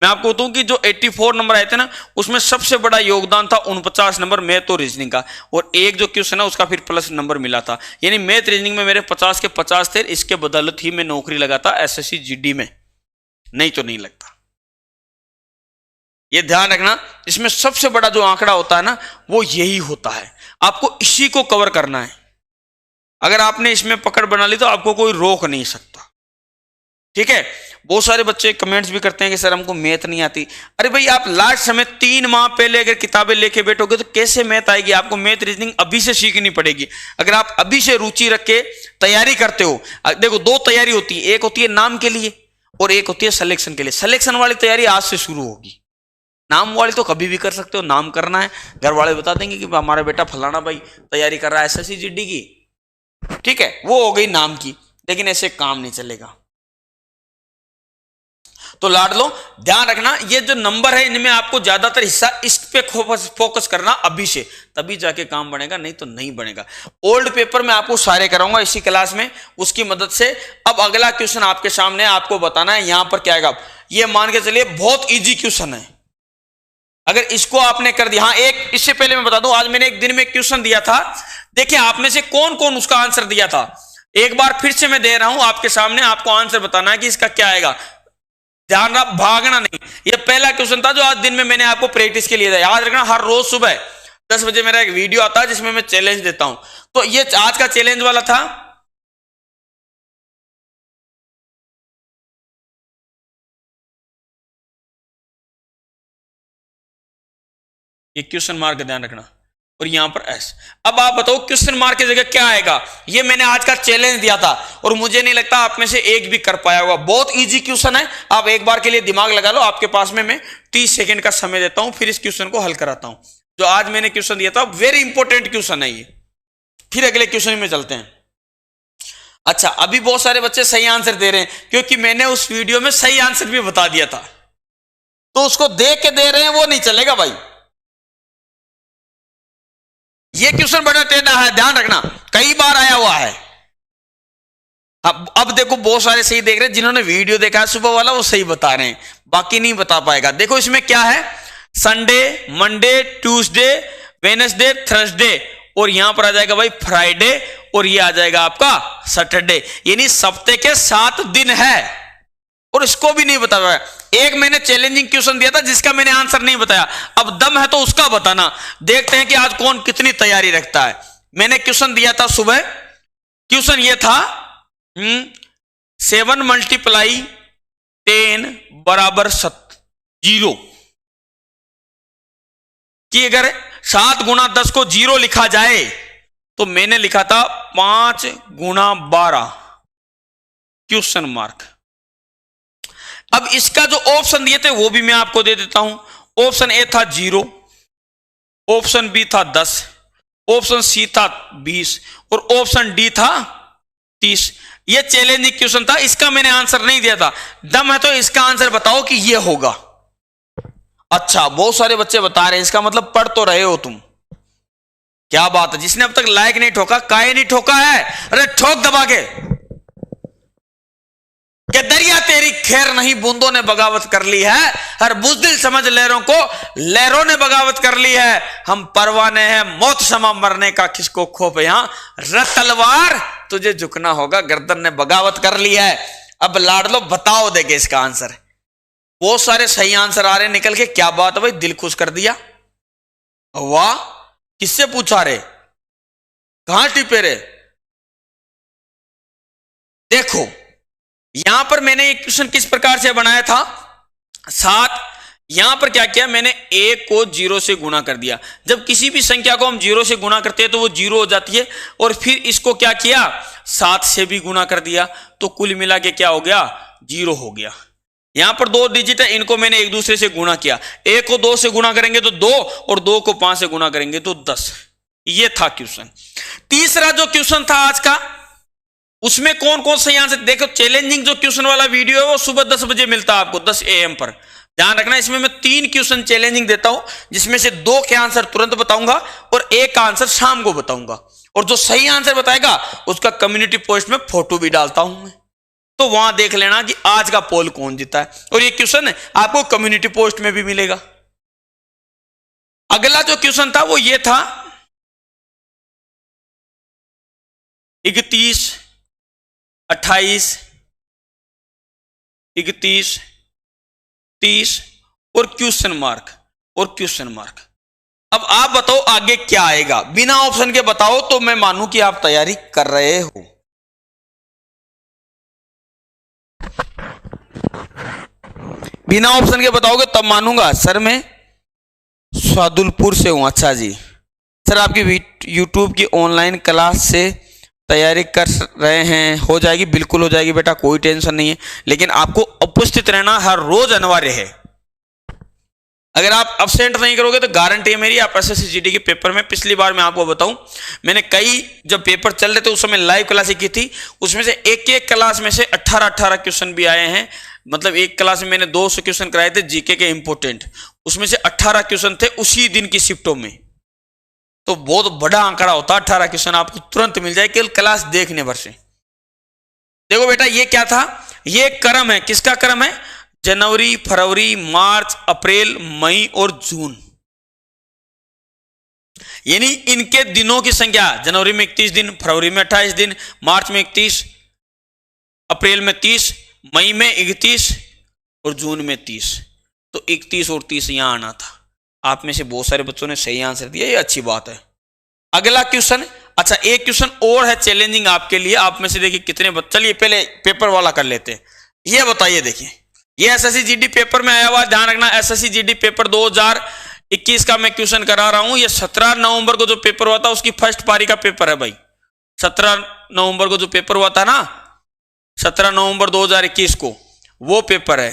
मैं आपको बताऊं कि जो 84 नंबर आए थे ना, उसमें सबसे बड़ा योगदान था 49 नंबर मैथ और रीजनिंग का, और एक जो क्वेश्चन है उसका फिर प्लस नंबर मिला था। यानी मैथ रीजनिंग में मेरे 50 के 50 थे। इसके बदौलत ही मैं नौकरी लगा था एसएससी जीडी में, नहीं तो नहीं लगता। ये ध्यान रखना, इसमें सबसे बड़ा जो आंकड़ा होता है ना वो यही होता है। आपको इसी को कवर करना है। अगर आपने इसमें पकड़ बना ली तो आपको कोई रोक नहीं सकता। ठीक है, बहुत सारे बच्चे कमेंट्स भी करते हैं कि सर हमको मैथ नहीं आती। अरे भाई, आप लास्ट समय 3 माह पहले अगर किताबें लेके बैठोगे तो कैसे मैथ आएगी? आपको मैथ रीजनिंग अभी से सीखनी पड़ेगी। अगर आप अभी से रुचि रख के तैयारी करते हो, देखो 2 तैयारी होती है, एक होती है नाम के लिए और एक होती है सिलेक्शन के लिए। सिलेक्शन वाली तैयारी आज से शुरू होगी, नाम वाली तो कभी भी कर सकते हो। नाम करना है, घर वाले बता देंगे कि हमारा बेटा फलाना भाई तैयारी कर रहा है एसएससी जीडी की, ठीक है, वो हो गई नाम की। लेकिन ऐसे काम नहीं चलेगा। तो लाडलो ध्यान रखना, ये जो नंबर है इनमें आपको ज्यादातर हिस्सा इस पे फोकस करना अभी से, तभी जाके काम बनेगा, नहीं तो नहीं बनेगा। ओल्ड पेपर में आपको सारे कराऊंगा इसी क्लास में, उसकी मदद से। अब अगला क्वेश्चन आपके सामने, आपको बताना है यहां पर क्या आएगा। ये मान के चलिए बहुत इजी क्वेश्चन है, अगर इसको आपने कर दिया, हाँ एक इससे पहले मैं बता दूं, आज मैंने एक दिन में क्वेश्चन दिया था, देखिए आप में से कौन कौन उसका आंसर दिया था। एक बार फिर से मैं दे रहा हूं आपके सामने, आपको आंसर बताना है कि इसका क्या आएगा। ध्यान रख, भागना नहीं। ये पहला क्वेश्चन था जो आज दिन में मैंने आपको प्रैक्टिस के लिए दिया। याद रखना, हर रोज सुबह 10 बजे मेरा एक वीडियो आता है जिसमें मैं चैलेंज देता हूं। तो ये आज का चैलेंज वाला था। ये क्वेश्चन मार्क ध्यान रखना, और यहां पर एस। अब आप बताओ क्वेश्चन मार्क की जगह क्या आएगा। ये मैंने आज का चैलेंज दिया था और मुझे नहीं लगता आप में से एक भी कर पाया होगा। बहुत इजी क्वेश्चन है, आप एक बार के लिए दिमाग लगा लो। आपके पास में मैं 30 सेकंड का समय देता हूं, फिर इस क्वेश्चन को हल कराता हूं। जो आज मैंने क्वेश्चन दिया था, वेरी इंपॉर्टेंट क्वेश्चन है ये। फिर अगले क्वेश्चन में चलते हैं। अच्छा, अभी बहुत सारे बच्चे सही आंसर दे रहे हैं क्योंकि मैंने उस वीडियो में सही आंसर भी बता दिया था, तो उसको देख के दे रहे हैं, वो नहीं चलेगा भाई। ये क्वेश्चन बड़ा टेढ़ा है, ध्यान रखना, कई बार आया हुआ है। अब देखो बहुत सारे सही देख रहे हैं, जिन्होंने वीडियो देखा है सुबह वाला वो सही बता रहे हैं, बाकी नहीं बता पाएगा। देखो इसमें क्या है, Sunday, Monday, Tuesday, Wednesday, Thursday, और यहां पर आ जाएगा भाई फ्राइडे, और ये आ जाएगा आपका सैटरडे। यानी सप्ताह के 7 दिन है, और इसको भी नहीं बता पाया। एक मैंने चैलेंजिंग क्वेश्चन दिया था जिसका मैंने आंसर नहीं बताया। अब दम है तो उसका बताना। देखते हैं कि आज कौन कितनी तैयारी रखता है। मैंने क्वेश्चन दिया था सुबह, क्वेश्चन ये था 7 × 10 = 0 कि अगर 7 × 10 को 0 लिखा जाए तो मैंने लिखा था 5 × 12 क्वेश्चन मार्क। अब इसका जो ऑप्शन दिए थे वो भी मैं आपको दे देता हूं। ऑप्शन ए था 0, ऑप्शन बी था 10, ऑप्शन सी था 20, और ऑप्शन डी था 30। ये चैलेंजिंग क्वेश्चन था, इसका मैंने आंसर नहीं दिया था। दम है तो इसका आंसर बताओ कि ये होगा। अच्छा, बहुत सारे बच्चे बता रहे हैं, इसका मतलब पढ़ तो रहे हो तुम। क्या बात है, जिसने अब तक लाइक नहीं ठोका, काहे नहीं ठोका है? अरे ठोक दबा के। कि दरिया तेरी खैर नहीं, बूंदों ने बगावत कर ली है, हर बुज़दिल समझ लहरों को, लहरों ने बगावत कर ली है। हम परवाने हैं मौत समा मरने का, किसको खौफ यहां रख तलवार, तुझे झुकना होगा, गर्दन ने बगावत कर ली है। अब लाडलो बताओ देगे इसका आंसर। बहुत सारे सही आंसर आ रहे निकल के, क्या बात है भाई, दिल खुश कर दिया। वाह, किससे पूछा रे, कहां टिपे रे? देखो यहां पर मैंने एक क्वेश्चन किस प्रकार से बनाया था, 7, यहां पर क्या किया मैंने, a को 0 से गुणा कर दिया। जब किसी भी संख्या को हम 0 से गुणा करते हैं तो वो 0 हो जाती है, और फिर इसको क्या किया, 7 से भी गुणा कर दिया, तो कुल मिला के क्या हो गया, 0 हो गया। यहां पर 2 डिजिट है, इनको मैंने एक दूसरे से गुणा किया। a को 2 से गुणा करेंगे तो 2, और 2 को 5 से गुणा करेंगे तो 10। ये था क्वेश्चन। तीसरा जो क्वेश्चन था आज का, उसमें कौन कौन सही आंसर, देखो चैलेंजिंग जो क्वेश्चन वाला वीडियो है वो सुबह 10 बजे मिलता है आपको, 10 AM पर। ध्यान रखना, इसमें मैं 3 क्वेश्चन चैलेंजिंग देता हूं, जिसमें से 2 के आंसर तुरंत बताऊंगा और 1 का आंसर शाम को बताऊंगा। और जो सही आंसर बताएगा उसका कम्युनिटी पोस्ट में फोटो भी डालता हूं मैं, तो वहां देख लेना कि आज का पोल कौन जीता है। और ये क्वेश्चन आपको कम्युनिटी पोस्ट में भी मिलेगा। अगला जो क्वेश्चन था वो ये था 31, 28, 31, 30 और क्वेश्चन मार्क और क्वेश्चन मार्क। अब आप बताओ आगे क्या आएगा, बिना ऑप्शन के बताओ तो मैं मानूं कि आप तैयारी कर रहे हो। बिना ऑप्शन के बताओगे तब मानूंगा। सर मैं सादुलपुर से हूं। अच्छा जी सर, आपकी यूट्यूब की ऑनलाइन क्लास से तैयारी कर रहे हैं, हो जाएगी, बिल्कुल हो जाएगी बेटा, कोई टेंशन नहीं है, लेकिन आपको उपस्थित रहना हर रोज अनिवार्य है। अगर आप अब्सेंट नहीं करोगे तो गारंटी है मेरी, आप SSCGD के पेपर में, पिछली बार मैं आपको बताऊं, मैंने कई जब पेपर चल रहे थे उस समय लाइव क्लासें की थी, उसमें से एक क्लास में से 18 क्वेश्चन भी आए हैं। मतलब एक क्लास में मैंने 200 क्वेश्चन कराए थे जीके के इंपोर्टेंट, उसमें से 18 क्वेश्चन थे उसी दिन की शिफ्टों में। तो बहुत बड़ा आंकड़ा होता, 18 क्वेश्चन आपको तुरंत मिल जाए केवल क्लास देखने भर से। देखो बेटा ये क्या था, ये क्रम है, किसका क्रम है, जनवरी, फरवरी, मार्च, अप्रैल, मई और जून, यानी इनके दिनों की संख्या, जनवरी में 31 दिन, फरवरी में 28 दिन, मार्च में 31, अप्रैल में 30, मई में 31 और जून में 30। तो 31 और 30 यहां आना था। आप में से बहुत सारे बच्चों ने सही आंसर दिया, ये अच्छी बात है। अगला क्वेश्चन, अच्छा एक क्वेश्चन और है चैलेंजिंग आपके लिए। आप में से देखिए कितने बच्चे, चलिए पहले पेपर वाला कर लेते हैं। ये बताइए, देखिए ये एसएससी जीडी पेपर में आया हुआ, ध्यान रखना। एसएससी जीडी पेपर 2021 का मैं क्वेश्चन करा रहा हूं। ये 17 नवंबर को जो पेपर हुआ था उसकी फर्स्ट पारी का पेपर है भाई। 17 नवंबर को जो पेपर हुआ था ना, 17 नवंबर 2021 को, वो पेपर है,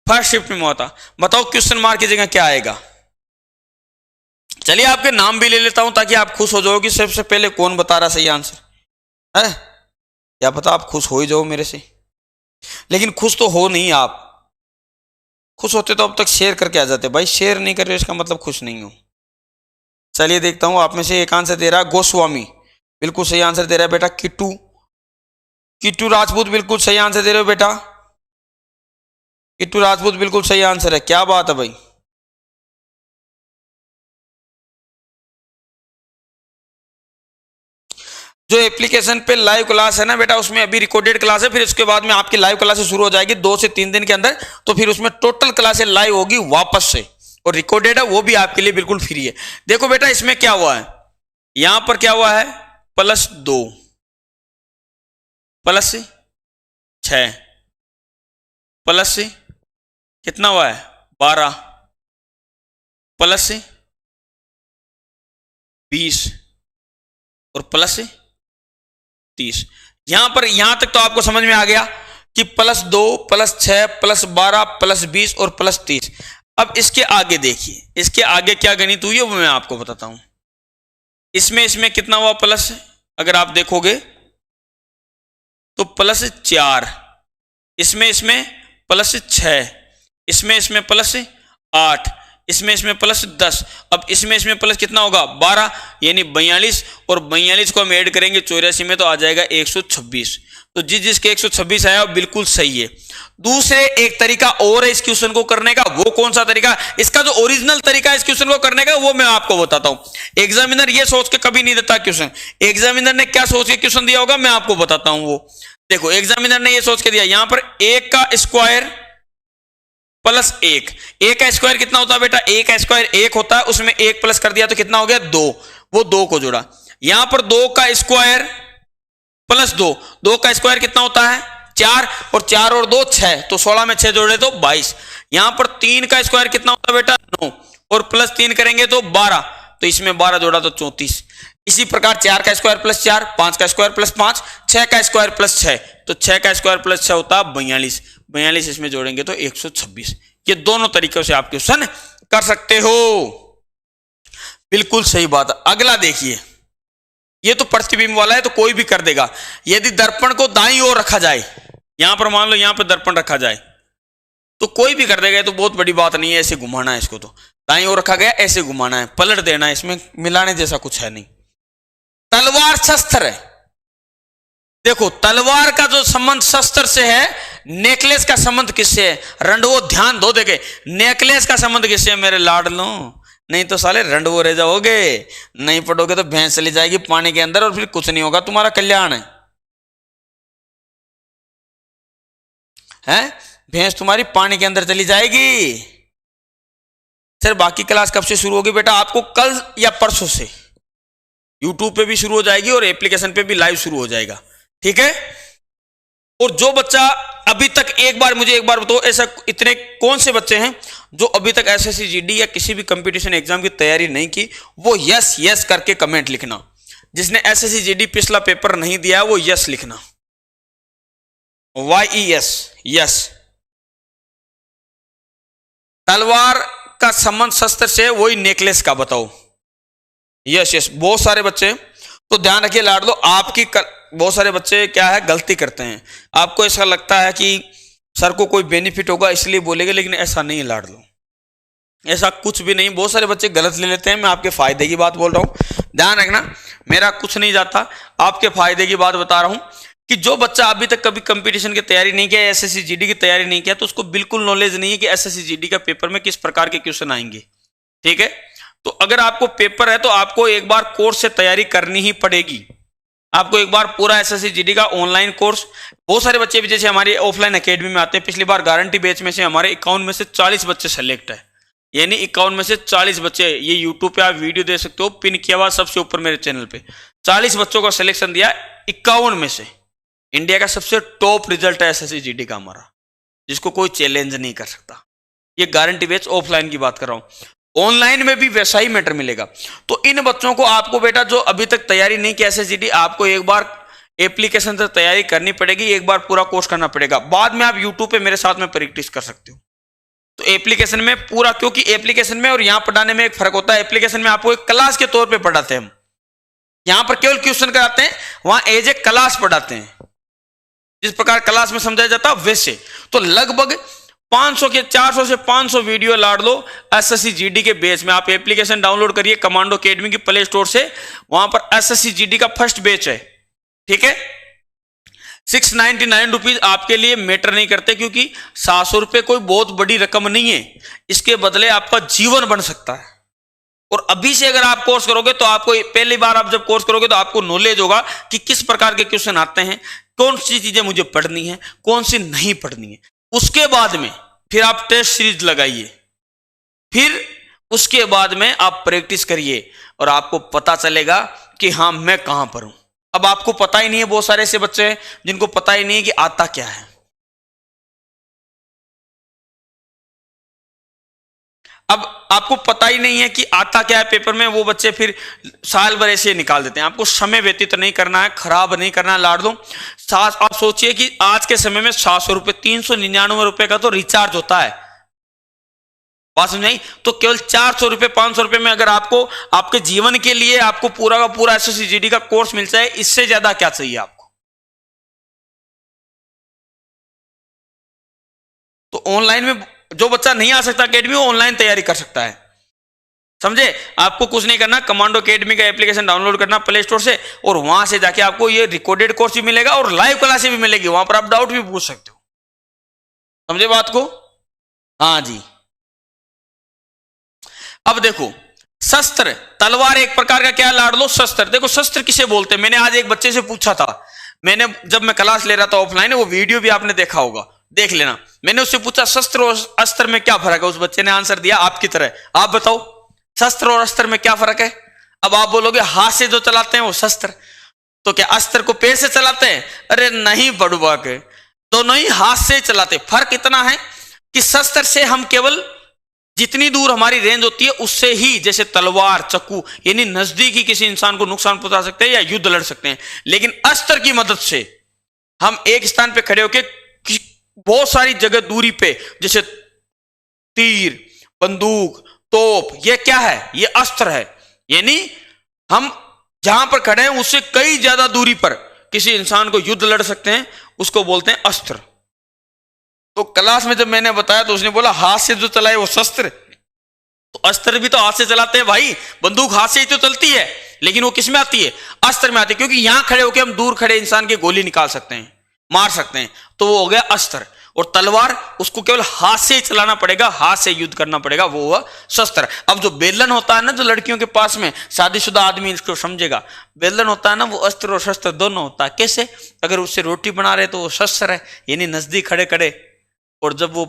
फर्स्ट शिफ्ट में हुआ था। बताओ क्वेश्चन मार्क की जगह क्या आएगा? चलिए आपके नाम भी ले लेता हूं ताकि आप खुश हो जाओ कि सबसे पहले कौन बता रहा सही आंसर है। क्या पता आप खुश हो ही जाओ मेरे से, लेकिन खुश तो हो नहीं आप। खुश होते तो अब तक शेयर करके आ जाते भाई, शेयर नहीं कर रहे इसका मतलब खुश नहीं हो। चलिए देखता हूं, आप में से एक आंसर दे रहा है गोस्वामी, बिल्कुल सही आंसर दे रहा है बेटा। किट्टू राजपूत बिल्कुल सही आंसर दे रहे हो बेटा। किट्टू राजपूत बिल्कुल सही आंसर है, क्या बात है भाई। जो एप्लीकेशन पे लाइव क्लास है ना बेटा, उसमें अभी रिकॉर्डेड क्लास है, फिर उसके बाद में आपकी लाइव क्लासेस शुरू हो जाएगी 2 से 3 दिन के अंदर। तो फिर उसमें टोटल क्लासेस लाइव होगी वापस से, और रिकॉर्डेड है वो भी आपके लिए बिल्कुल फ्री है। देखो बेटा इसमें क्या हुआ है, यहां पर क्या हुआ है, +2 +6 प्लस से कितना हुआ है 12 प्लस से 20 और प्लस से 30। यहां पर यहां तक तो आपको समझ में आ गया कि +2 +6 +12 +20 और +30। अब इसके आगे देखिए, इसके आगे क्या गणित हुई है वो मैं आपको बताता हूं। इसमें कितना हुआ प्लस, अगर आप देखोगे तो +4, इसमें +6, इसमें +8, इसमें +10। अब इसमें प्लस कितना होगा 12, यानी 42, और 42 को हम ऐड करेंगे 84 में तो आ जाएगा 126। तो जिसके 126 आया वो बिल्कुल सही है। दूसरे एक तरीका और है इस क्वेश्चन को करने का, वो कौन सा तरीका, इसका जो ओरिजिनल तरीका है इस क्वेश्चन को करने का वो मैं आपको बताता हूं। एग्जामिनर ये सोच के कभी नहीं देता क्वेश्चन, एग्जामिनर ने क्या सोच के क्वेश्चन दिया होगा मैं आपको बताता हूं। वो देखो एग्जामिनर ने ये सोच के दिया, यहां पर 1 का स्क्वायर +1, 1 का स्क्वायर कितना होता है बेटा, 1 का स्क्वायर 1 होता है, उसमें 1 प्लस कर दिया तो कितना हो गया 2, वो 2 को जोड़ा। यहां पर 2 का स्क्वायर +2, 2 का स्क्वायर कितना होता है 4, और 4 और 2 6, तो 16 में 6 जोड़े तो 22। यहां पर 3 का स्क्वायर कितना होता है बेटा 9, और +3 करेंगे तो 12, तो इसमें 12 जोड़ा तो 34। इसी प्रकार 4 का स्क्वायर +4, 5 का स्क्वायर +5, 6 का स्क्वायर +6, तो 6 का स्क्वायर +6 होता है 42, 42 इसमें जोड़ेंगे तो 126। ये दोनों तरीकों से आप क्वेश्चन कर सकते हो, बिल्कुल सही बात है। अगला देखिए, ये तो प्रतिबिंब वाला है तो कोई भी कर देगा। यदि दर्पण को दाईं ओर रखा जाए, यहां पर मान लो यहां पर दर्पण रखा जाए तो कोई भी कर देगा, तो बहुत बड़ी बात नहीं है। ऐसे घुमाना है इसको, तो दाईं ओर रखा गया ऐसे घुमाना है, पलट देना है, इसमें मिलाने जैसा कुछ है नहीं। तलवार शस्त्र है, देखो तलवार का जो संबंध शस्त्र से है, नेकलेस का संबंध किससे है, रंडवो। ध्यान दो, देखे नेकलेस का संबंध किससे है मेरे लाडलो, नहीं तो साले रंडवो रह जाओगे, नहीं पढ़ोगे तो भैंस चली जाएगी पानी के अंदर और फिर कुछ नहीं होगा, तुम्हारा कल्याण है भैंस तुम्हारी पानी के अंदर चली जाएगी। सर बाकी क्लास कब से शुरू होगी बेटा, आपको कल या परसों से यूट्यूब पे भी शुरू हो जाएगी और एप्लीकेशन पे भी लाइव शुरू हो जाएगा, ठीक है। और जो बच्चा अभी तक मुझे एक बार बताओ, ऐसा इतने कौन से बच्चे हैं जो अभी तक एसएससी जीडी या किसी भी कंपटीशन एग्जाम की तैयारी नहीं की, वो यस यस करके कमेंट लिखना। जिसने एसएससी जीडी पिछला पेपर नहीं दिया वो यस लिखना, YES यस। तलवार का संबंध शस्त्र से, वही नेकलेस का बताओ, यस यस। बहुत सारे बच्चे तो ध्यान रखिए लाडलो, आपकी बहुत सारे बच्चे क्या है गलती करते हैं, आपको ऐसा लगता है कि सर को कोई बेनिफिट होगा इसलिए बोलेंगे, लेकिन ऐसा नहीं है लाडलो, ऐसा कुछ भी नहीं। बहुत सारे बच्चे गलत ले लेते हैं, मैं आपके फायदे की बात बोल रहा हूं, ध्यान रखना, मेरा कुछ नहीं जाता, आपके फायदे की बात बता रहा हूं। कि जो बच्चा अभी तक कभी कंपटीशन की तैयारी नहीं किया, एसएससी जीडी की तैयारी नहीं किया, तो उसको बिल्कुल नॉलेज नहीं है कि एसएससी जीडी का पेपर में किस प्रकार के क्वेश्चन आएंगे। ठीक है, तो अगर आपको पेपर है तो आपको एक बार कोर्स से तैयारी करनी ही पड़ेगी। आपको एक बार पूरा एसएससी जीडी का ऑनलाइन कोर्स, बहुत सारे बच्चे भी जैसे हमारी ऑफलाइन एकेडमी में आते हैं, पिछली बार गारंटी बैच में से हमारे 51 में से 40 बच्चे सेलेक्ट है, यानी 51 में से 40 बच्चे, ये यूट्यूब पे आप वीडियो दे सकते हो, पिन किया हुआ सबसे ऊपर मेरे चैनल पे, 40 बच्चों का सिलेक्शन दिया 51 में से। इंडिया का सबसे टॉप रिजल्ट है एसएससी जीडी का हमारा, जिसको कोई चैलेंज नहीं कर सकता। ये गारंटी बेच ऑफलाइन की बात कर रहा हूं, ऑनलाइन में भी वैसा ही मैटर मिलेगा। तो इन बच्चों को आपको बेटा जो अभी तक तैयारी नहीं की एसएससी जीडी, आपको एक बार एप्लीकेशन से तैयारी करनी पड़ेगी, एक बार पूरा कोर्स करना पड़ेगा, बाद में आप यूट्यूब पे मेरे साथ में प्रैक्टिस कर सकते हो। तो एप्लीकेशन में पूरा, क्योंकि एप्लीकेशन में और यहां पढ़ाने में एक फर्क होता है। एप्लीकेशन में आपको एक क्लास के तौर पे पढ़ाते हैं हम, यहां पर केवल क्वेश्चन कराते हैं, वहां एज ए क्लास पढ़ाते हैं, जिस प्रकार क्लास में समझाया जाता है वैसे। तो लगभग 400 से 500 वीडियो लाड़ लो एसएससी जीडी के बेस में। आप एप्लीकेशन डाउनलोड करिए कमांडो अकेडमी की प्ले स्टोर से, वहां पर एसएससी जीडी का फर्स्ट बैच है। ठीक है, 699 रुपीज आपके लिए मैटर नहीं करते, क्योंकि 700 रुपए कोई बहुत बड़ी रकम नहीं है, इसके बदले आपका जीवन बन सकता है। और अभी से अगर आप कोर्स करोगे तो आपको, पहली बार आप जब कोर्स करोगे तो आपको नॉलेज होगा कि किस प्रकार के क्वेश्चन आते हैं, कौन सी चीजें मुझे पढ़नी है, कौन सी नहीं पढ़नी है। उसके बाद में फिर आप टेस्ट सीरीज लगाइए, फिर उसके बाद में आप प्रैक्टिस करिए और आपको पता चलेगा कि हाँ मैं कहां पर हूं। अब आपको पता ही नहीं है, बहुत सारे ऐसे बच्चे हैं जिनको पता ही नहीं है कि आता क्या है। अब आपको पता ही नहीं है कि आता क्या है पेपर में, वो बच्चे फिर साल भर ऐसे निकाल देते हैं। आपको समय व्यतीत नहीं करना है, खराब नहीं करना है लाड़ दो। आप सोचिए कि आज के समय में 700 रुपए, 399 रुपए का तो रिचार्ज होता है, बात समझाई। तो केवल 400 रुपए 500 रुपए में अगर आपको आपके जीवन के लिए आपको पूरा का पूरा एसएससी जीडी का कोर्स मिल जाए, इससे ज्यादा क्या चाहिए आपको। तो ऑनलाइन में जो बच्चा नहीं आ सकता अकेडमी, वो ऑनलाइन तैयारी कर सकता है, समझे। आपको कुछ नहीं करना, कमांडो अकेडमी का एप्लीकेशन डाउनलोड करना प्ले स्टोर से, और वहां से जाके आपको ये रिकॉर्डेड कोर्स भी मिलेगा और लाइव क्लासेस भी मिलेगी, वहां पर आप डाउट भी पूछ सकते हो, समझे बात को। हाँ जी। अब देखो, शस्त्र, तलवार एक प्रकार का क्या लाड़ लो, शस्त्र। देखो शस्त्र किसे बोलते हैं, मैंने आज एक बच्चे से पूछा था, मैंने जब मैं क्लास ले रहा था ऑफलाइन, वो वीडियो भी आपने देखा होगा, देख लेना। मैंने उससे पूछा शस्त्र और अस्त्र में क्या फर्क है, उस बच्चे ने आंसर दिया आपकी तरह, आप बताओ शस्त्र और अस्त्र में क्या फर्क है। अब आप बोलोगे हाथ से जो चलाते हैं वो शस्त्र, तो क्या अस्त्र को पैर से चलाते हैं? अरे नहीं बड़ुआ के, दोनों ही हाथ से चलाते। फर्क इतना है कि शस्त्र से हम केवल जितनी दूर हमारी रेंज होती है उससे ही, जैसे तलवार चाकू, यानी नजदीकी किसी इंसान को नुकसान पहुंचा सकते हैं या युद्ध लड़ सकते हैं। लेकिन अस्त्र की मदद से हम एक स्थान पे खड़े होकर बहुत सारी जगह दूरी पे, जैसे तीर, बंदूक, तोप, ये क्या है, ये अस्त्र है। यानी हम जहां पर खड़े हैं उससे कई ज्यादा दूरी पर किसी इंसान को युद्ध लड़ सकते हैं, उसको बोलते हैं अस्त्र। तो क्लास में जब मैंने बताया तो उसने बोला हाथ से जो चलाए वो शस्त्र। तो अस्त्र भी तो हाथ से चलाते हैं भाई, बंदूक हाथ से ही तो चलती है, लेकिन वो किस में आती है, अस्त्र में आती है, क्योंकि यहां खड़े होकर हम दूर खड़े इंसान की गोली निकाल सकते हैं, मार सकते हैं, तो वो हो गया अस्त्र। और तलवार, उसको केवल हाथ से ही चलाना पड़ेगा, हाथ से युद्ध करना पड़ेगा, वो हुआ शस्त्र। अब जो बेलन होता है ना, जो लड़कियों के पास में, शादीशुदा आदमी इसको समझेगा, बेलन होता है ना, वो अस्त्र और शस्त्र दोनों होता है। कैसे? अगर उससे रोटी बना रहे तो वो शस्त्र है, यानी नजदीक खड़े खड़े, और जब वो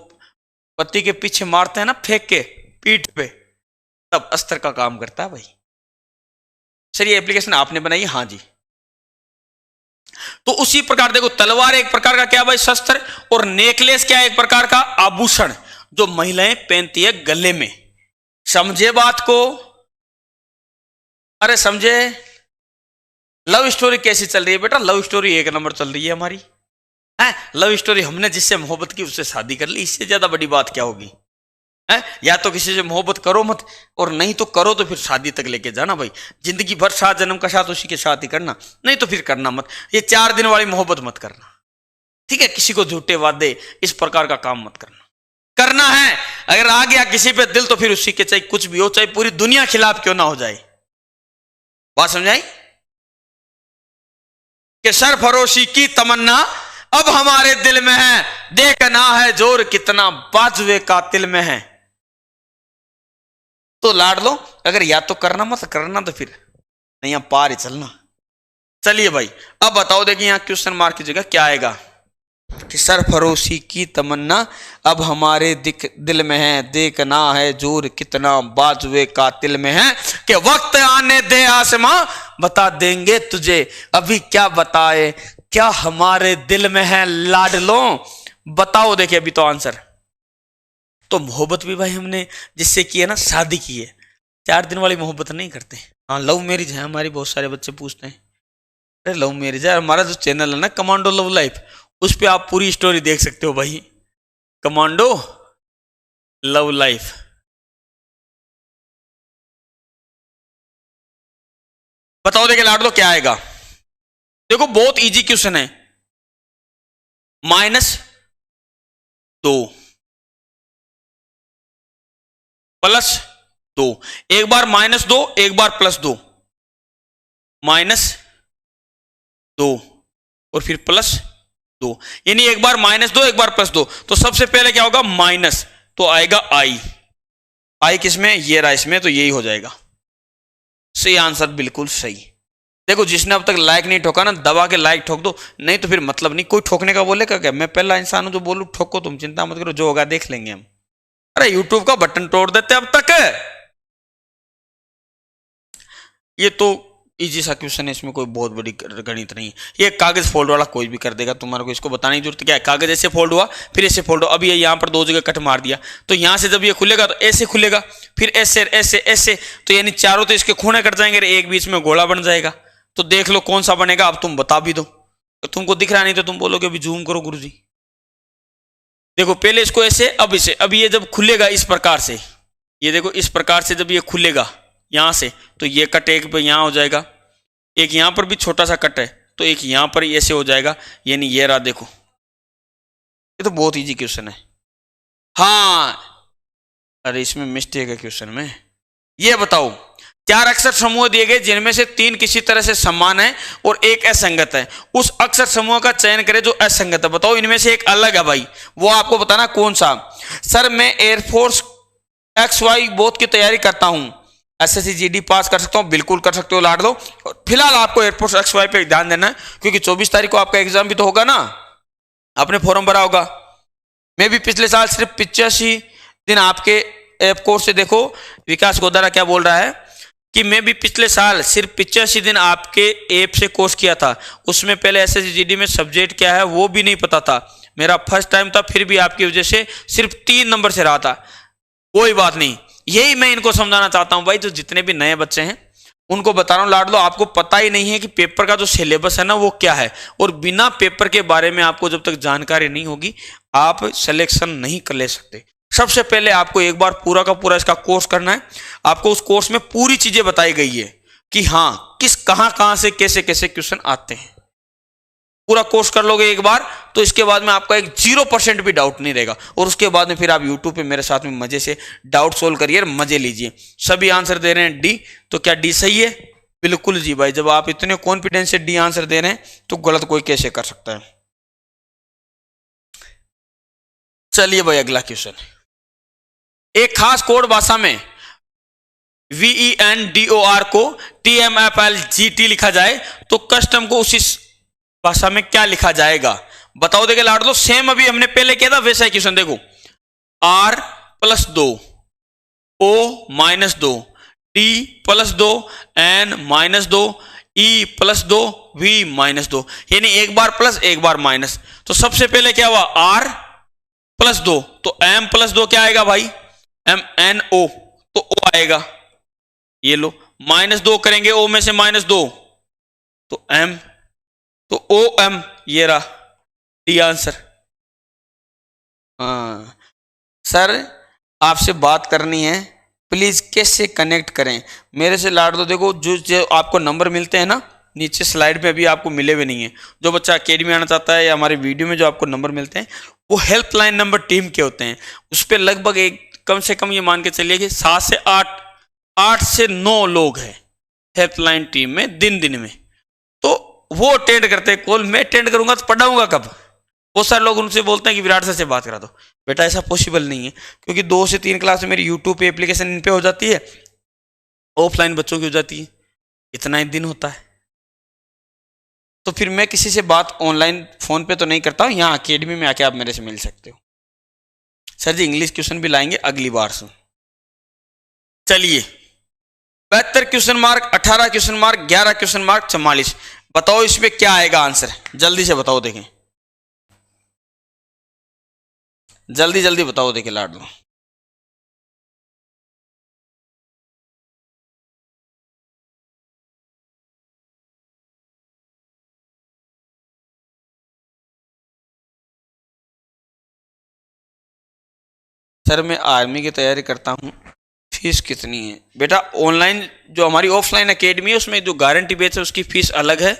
पति के पीछे मारते हैं ना फेंक के पीठ पे, तब अस्त्र का काम करता है भाई। सर ये एप्लीकेशन आपने बनाई? हाँ जी। तो उसी प्रकार देखो, तलवार एक प्रकार का क्या भाई, शस्त्र, और नेकलेस क्या एक प्रकार का आभूषण जो महिलाएं पहनती है गले में। समझे बात को? अरे समझे। लव स्टोरी कैसी चल रही है बेटा? लव स्टोरी एक नंबर चल रही है हमारी, है लव स्टोरी। हमने जिससे मोहब्बत की उससे शादी कर ली, इससे ज्यादा बड़ी बात क्या होगी, है? या तो किसी से मोहब्बत करो मत, और नहीं तो करो तो फिर शादी तक लेके जाना भाई। जिंदगी भर साथ जन्म का साथ उसी के साथ ही करना, नहीं तो फिर करना मत। ये 4 दिन वाली मोहब्बत मत करना, ठीक है? किसी को झूठे वादे, इस प्रकार का काम मत करना। करना है अगर आ गया किसी पे दिल, तो फिर उसी के चाहे कुछ भी हो, चाहे पूरी दुनिया खिलाफ क्यों ना हो जाए। बात समझाई? कि सरफरोशी की तमन्ना अब हमारे दिल में है, देखना है जोर कितना बाजुए कातिल में है। तो लाड लो, अगर या तो करना मत करना तो फिर नहीं, यहाँ पार ही चलना। चलिए भाई, अब बताओ, देखिए यहाँ क्वेश्चन मार्क की जगह क्या आएगा कि सरफरोशी की तमन्ना अब हमारे दिल में है, देखना है जोर कितना बाजुए कातिल में है। कि वक्त आने दे आसमां, बता देंगे तुझे अभी क्या बताए, क्या हमारे दिल में है लाडलो। बताओ, देखिए अभी तो आंसर। तो मोहब्बत भी भाई हमने जिससे की है ना, शादी की है, 4 दिन वाली मोहब्बत नहीं करते। हाँ, लव मैरिज है हमारी, बहुत सारे बच्चे पूछते हैं अरे लव मैरिज है। हमारा जो चैनल है ना कमांडो लव लाइफ, उस पे आप पूरी स्टोरी देख सकते हो भाई, कमांडो लव लाइफ। बताओ, देखिए लाडलो क्या आएगा। देखो बहुत इजी क्वेश्चन है। -2 +2, एक बार -2 एक बार +2, -2 और फिर +2, यानी एक बार -2 एक बार +2। तो सबसे पहले क्या होगा, माइनस, तो आएगा आई किसमें, ये रहा इसमें, तो यही हो जाएगा सही आंसर, बिल्कुल सही। देखो जिसने अब तक लाइक नहीं ठोका ना, दबा के लाइक ठोक दो, नहीं तो फिर मतलब नहीं। कोई ठोकने का बोलेगा क्या, मैं पहला इंसान हूं जो बोलूं ठोको, तुम चिंता मत करो, जो होगा देख लेंगे हम। अरे यूट्यूब का बटन तोड़ देते अब तक। ये तो इजी सा क्वेश्चन है, इसमें कोई बहुत बड़ी गणित नहीं है। ये कागज फोल्ड वाला कोई भी कर देगा, तुम्हारे को इसको बताने की जरूरत क्या है। कागज ऐसे फोल्ड हुआ, फिर ऐसे फोल्ड हुआ, अब ये यहाँ पर 2 जगह कट मार दिया, तो यहाँ से जब ये खुलेगा तो ऐसे खुलेगा, फिर ऐसे ऐसे ऐसे, तो यानी चारों तो इसके खूने कट जाएंगे, एक बीच में गोला बन जाएगा। तो देख लो कौन सा बनेगा, अब तुम बता भी दो। तो तुमको दिख रहा नहीं तो तुम बोलोगे अभी जूम करो गुरुजी। देखो पहले इसको ऐसे, अब इसे, अब ये जब खुलेगा इस प्रकार से, ये देखो इस प्रकार से जब ये खुलेगा यहां से, तो ये कट एक पे यहां हो जाएगा, एक यहां पर भी छोटा सा कट है, तो एक यहां पर ऐसे हो जाएगा, यानी ये रहा। देखो ये तो बहुत इजी क्वेश्चन है। हाँ, अरे इसमें मिस्टेक है क्वेश्चन में। ये बताओ, 4 अक्षर समूह दिए गए जिनमें से 3 किसी तरह से समान है और एक असंगत है। उस अक्षर समूह का चयन करें जो असंगत है। बताओ इनमें से एक अलग है भाई, वो आपको बताना कौन सा। सर मैं एयरफोर्स XY बोथ की तैयारी करता हूं, SSC GD पास कर सकता हूं। बिल्कुल कर सकते हो लाड लो। फिलहाल आपको एयरफोर्स XY पे ध्यान देना है, क्योंकि 24 तारीख को आपका एग्जाम भी तो होगा ना, आपने फॉर्म भरा होगा। मैं भी पिछले साल सिर्फ 85 दिन आपके ऐप कोर्स से, देखो विकास गोदारा क्या बोल रहा है कि मैं भी पिछले साल सिर्फ 85 दिन आपके ऐप से कोर्स किया था, उसमें पहले SSC GD में सब्जेक्ट क्या है वो भी नहीं पता था, मेरा फर्स्ट टाइम था, फिर भी आपकी वजह से सिर्फ 3 नंबर से रहा था। कोई बात नहीं, यही मैं इनको समझाना चाहता हूं भाई, जो जितने भी नए बच्चे हैं उनको बता रहा हूं लाड लो, आपको पता ही नहीं है कि पेपर का जो सिलेबस है ना वो क्या है, और बिना पेपर के बारे में आपको जब तक जानकारी नहीं होगी आप सिलेक्शन नहीं कर ले सकते। सबसे पहले आपको एक बार पूरा का पूरा इसका कोर्स करना है। आपको उस कोर्स में पूरी चीजें बताई गई है कि हाँ किस कहां से कैसे कैसे क्वेश्चन आते हैं। पूरा कोर्स कर लोगे एक बार तो इसके बाद में आपका एक 0% भी डाउट नहीं रहेगा, और उसके बाद में फिर आप यूट्यूब पे मेरे साथ में मजे से डाउट सोल्व करिए, मजे लीजिए। सभी आंसर दे रहे हैं डी, तो क्या डी सही है? बिल्कुल जी भाई, जब आप इतने कॉन्फिडेंस से डी आंसर दे रहे हैं तो गलत कोई कैसे कर सकता है। चलिए भाई अगला क्वेश्चन, एक खास कोड भाषा में VENDOR को TMFLGT लिखा जाए तो कस्टम को उसी भाषा में क्या लिखा जाएगा? बताओ। देखिए लाड लो, सेम अभी हमने पहले किया था वैसा ही क्वेश्चन। देखो R+2 O-2 T+2 N-2 E+2 V-2, यानी एक बार प्लस एक बार माइनस। तो सबसे पहले क्या हुआ, R+2, तो M+2 क्या आएगा भाई, MNO, तो O आएगा। ये लो -2 करेंगे, O में से -2 तो M, तो OM, ये रहा डी आंसर। हाँ सर आपसे बात करनी है, प्लीज कैसे कनेक्ट करें मेरे से लाड दो। देखो जो आपको नंबर मिलते हैं ना नीचे स्लाइड में, अभी आपको मिले हुए नहीं है। जो बच्चा अकेडमी आना चाहता है या हमारे वीडियो में जो आपको नंबर मिलते हैं वो हेल्पलाइन नंबर टीम के होते हैं। उस पर लगभग एक कम से कम ये मान के चलिए कि 7 से 8 से 9 लोग हैं हेल्पलाइन टीम में दिन में। तो वो अटेंड करते हैं कॉल, मैं अटेंड करूंगा तो पढ़ाऊंगा कब? बहुत सारे लोग उनसे बोलते हैं कि विराट सर से बात करा दो। बेटा ऐसा पॉसिबल नहीं है, क्योंकि 2 से 3 क्लास मेरी यूट्यूब पे एप्लीकेशन इन पे हो जाती है, ऑफलाइन बच्चों की हो जाती है, इतना ही दिन होता है। तो फिर मैं किसी से बात ऑनलाइन फोन पे तो नहीं करता हूँ, यहाँ अकेडमी में आके आप मेरे से मिल सकते हो। सर जी इंग्लिश क्वेश्चन भी लाएंगे अगली बार से। चलिए 72 question mark, 18 question mark, 11 question mark, 44। बताओ इसमें क्या आएगा आंसर, जल्दी से बताओ देखें, जल्दी जल्दी बताओ देखें लाडलो। सर मैं आर्मी की तैयारी करता हूँ, फीस कितनी है? बेटा ऑनलाइन जो हमारी ऑफलाइन एकेडमी है उसमें जो गारंटी बैच है उसकी फीस अलग है,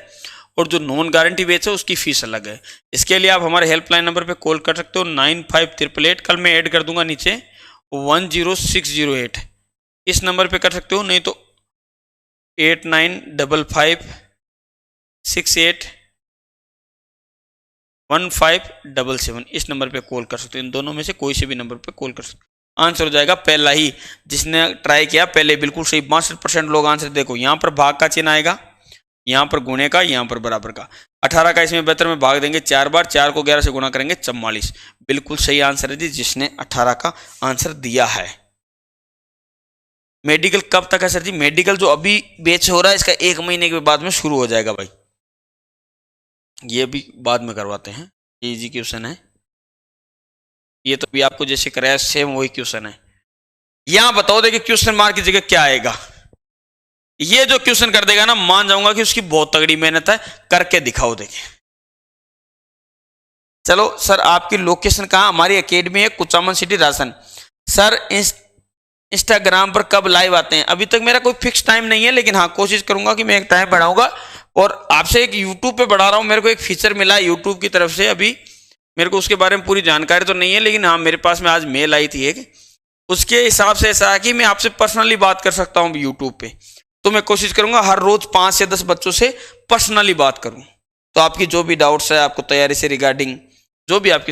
और जो नॉन गारंटी बैच है उसकी फीस अलग है। इसके लिए आप हमारे हेल्पलाइन नंबर पे कॉल कर सकते हो 9588, कल मैं ऐड कर दूंगा नीचे 10608, इस नंबर पे कर सकते हो, नहीं तो 8955681577, इस नंबर पे कॉल कर सकते हो। इन दोनों में से कोई से भी नंबर पे कॉल कर सकते हो, आंसर हो जाएगा पहला ही। जिसने ट्राई किया पहले बिल्कुल सही, 62% लोग आंसर। देखो यहाँ पर भाग का चिन्ह आएगा, यहाँ पर गुणे का, यहाँ पर बराबर का। 18 का इसमें 72 में भाग देंगे 4 बार, 4 को 11 से गुणा करेंगे 44। बिल्कुल सही आंसर है जी, जिसने 18 का आंसर दिया है। मेडिकल कब तक है सर जी? मेडिकल जो अभी बैच हो रहा है इसका 1 महीने के बाद में शुरू हो जाएगा भाई, ये भी बाद में करवाते हैं। इजी क्वेश्चन है ये, तो भी आपको जैसे कराया सेम वही क्वेश्चन है। यहां बताओ देखिए क्वेश्चन मार्क की जगह क्या आएगा। ये जो क्वेश्चन कर देगा ना, मान जाऊंगा कि उसकी बहुत तगड़ी मेहनत है, करके दिखाओ देखिए। चलो सर आपकी लोकेशन कहाँ? हमारी एकेडमी है Kuchaman city Rajasthan. Sir Instagram पर कब लाइव आते हैं? अभी तक मेरा कोई फिक्स टाइम नहीं है, लेकिन हाँ कोशिश करूंगा कि मैं एक टाइम बढ़ाऊंगा। और आपसे एक यूट्यूब पे बढ़ा रहा हूँ, मेरे को एक फीचर मिला है यूट्यूब की तरफ से, अभी मेरे को उसके बारे में पूरी जानकारी तो नहीं है, लेकिन हाँ मेरे पास में आज मेल आई थी एक, उसके हिसाब से ऐसा है कि मैं आपसे पर्सनली बात कर सकता हूँ यूट्यूब पे। तो मैं कोशिश करूंगा हर रोज 5 से 10 बच्चों से पर्सनली बात करूं, तो आपकी जो भी डाउट्स है, आपको तैयारी से रिगार्डिंग जो भी आपकी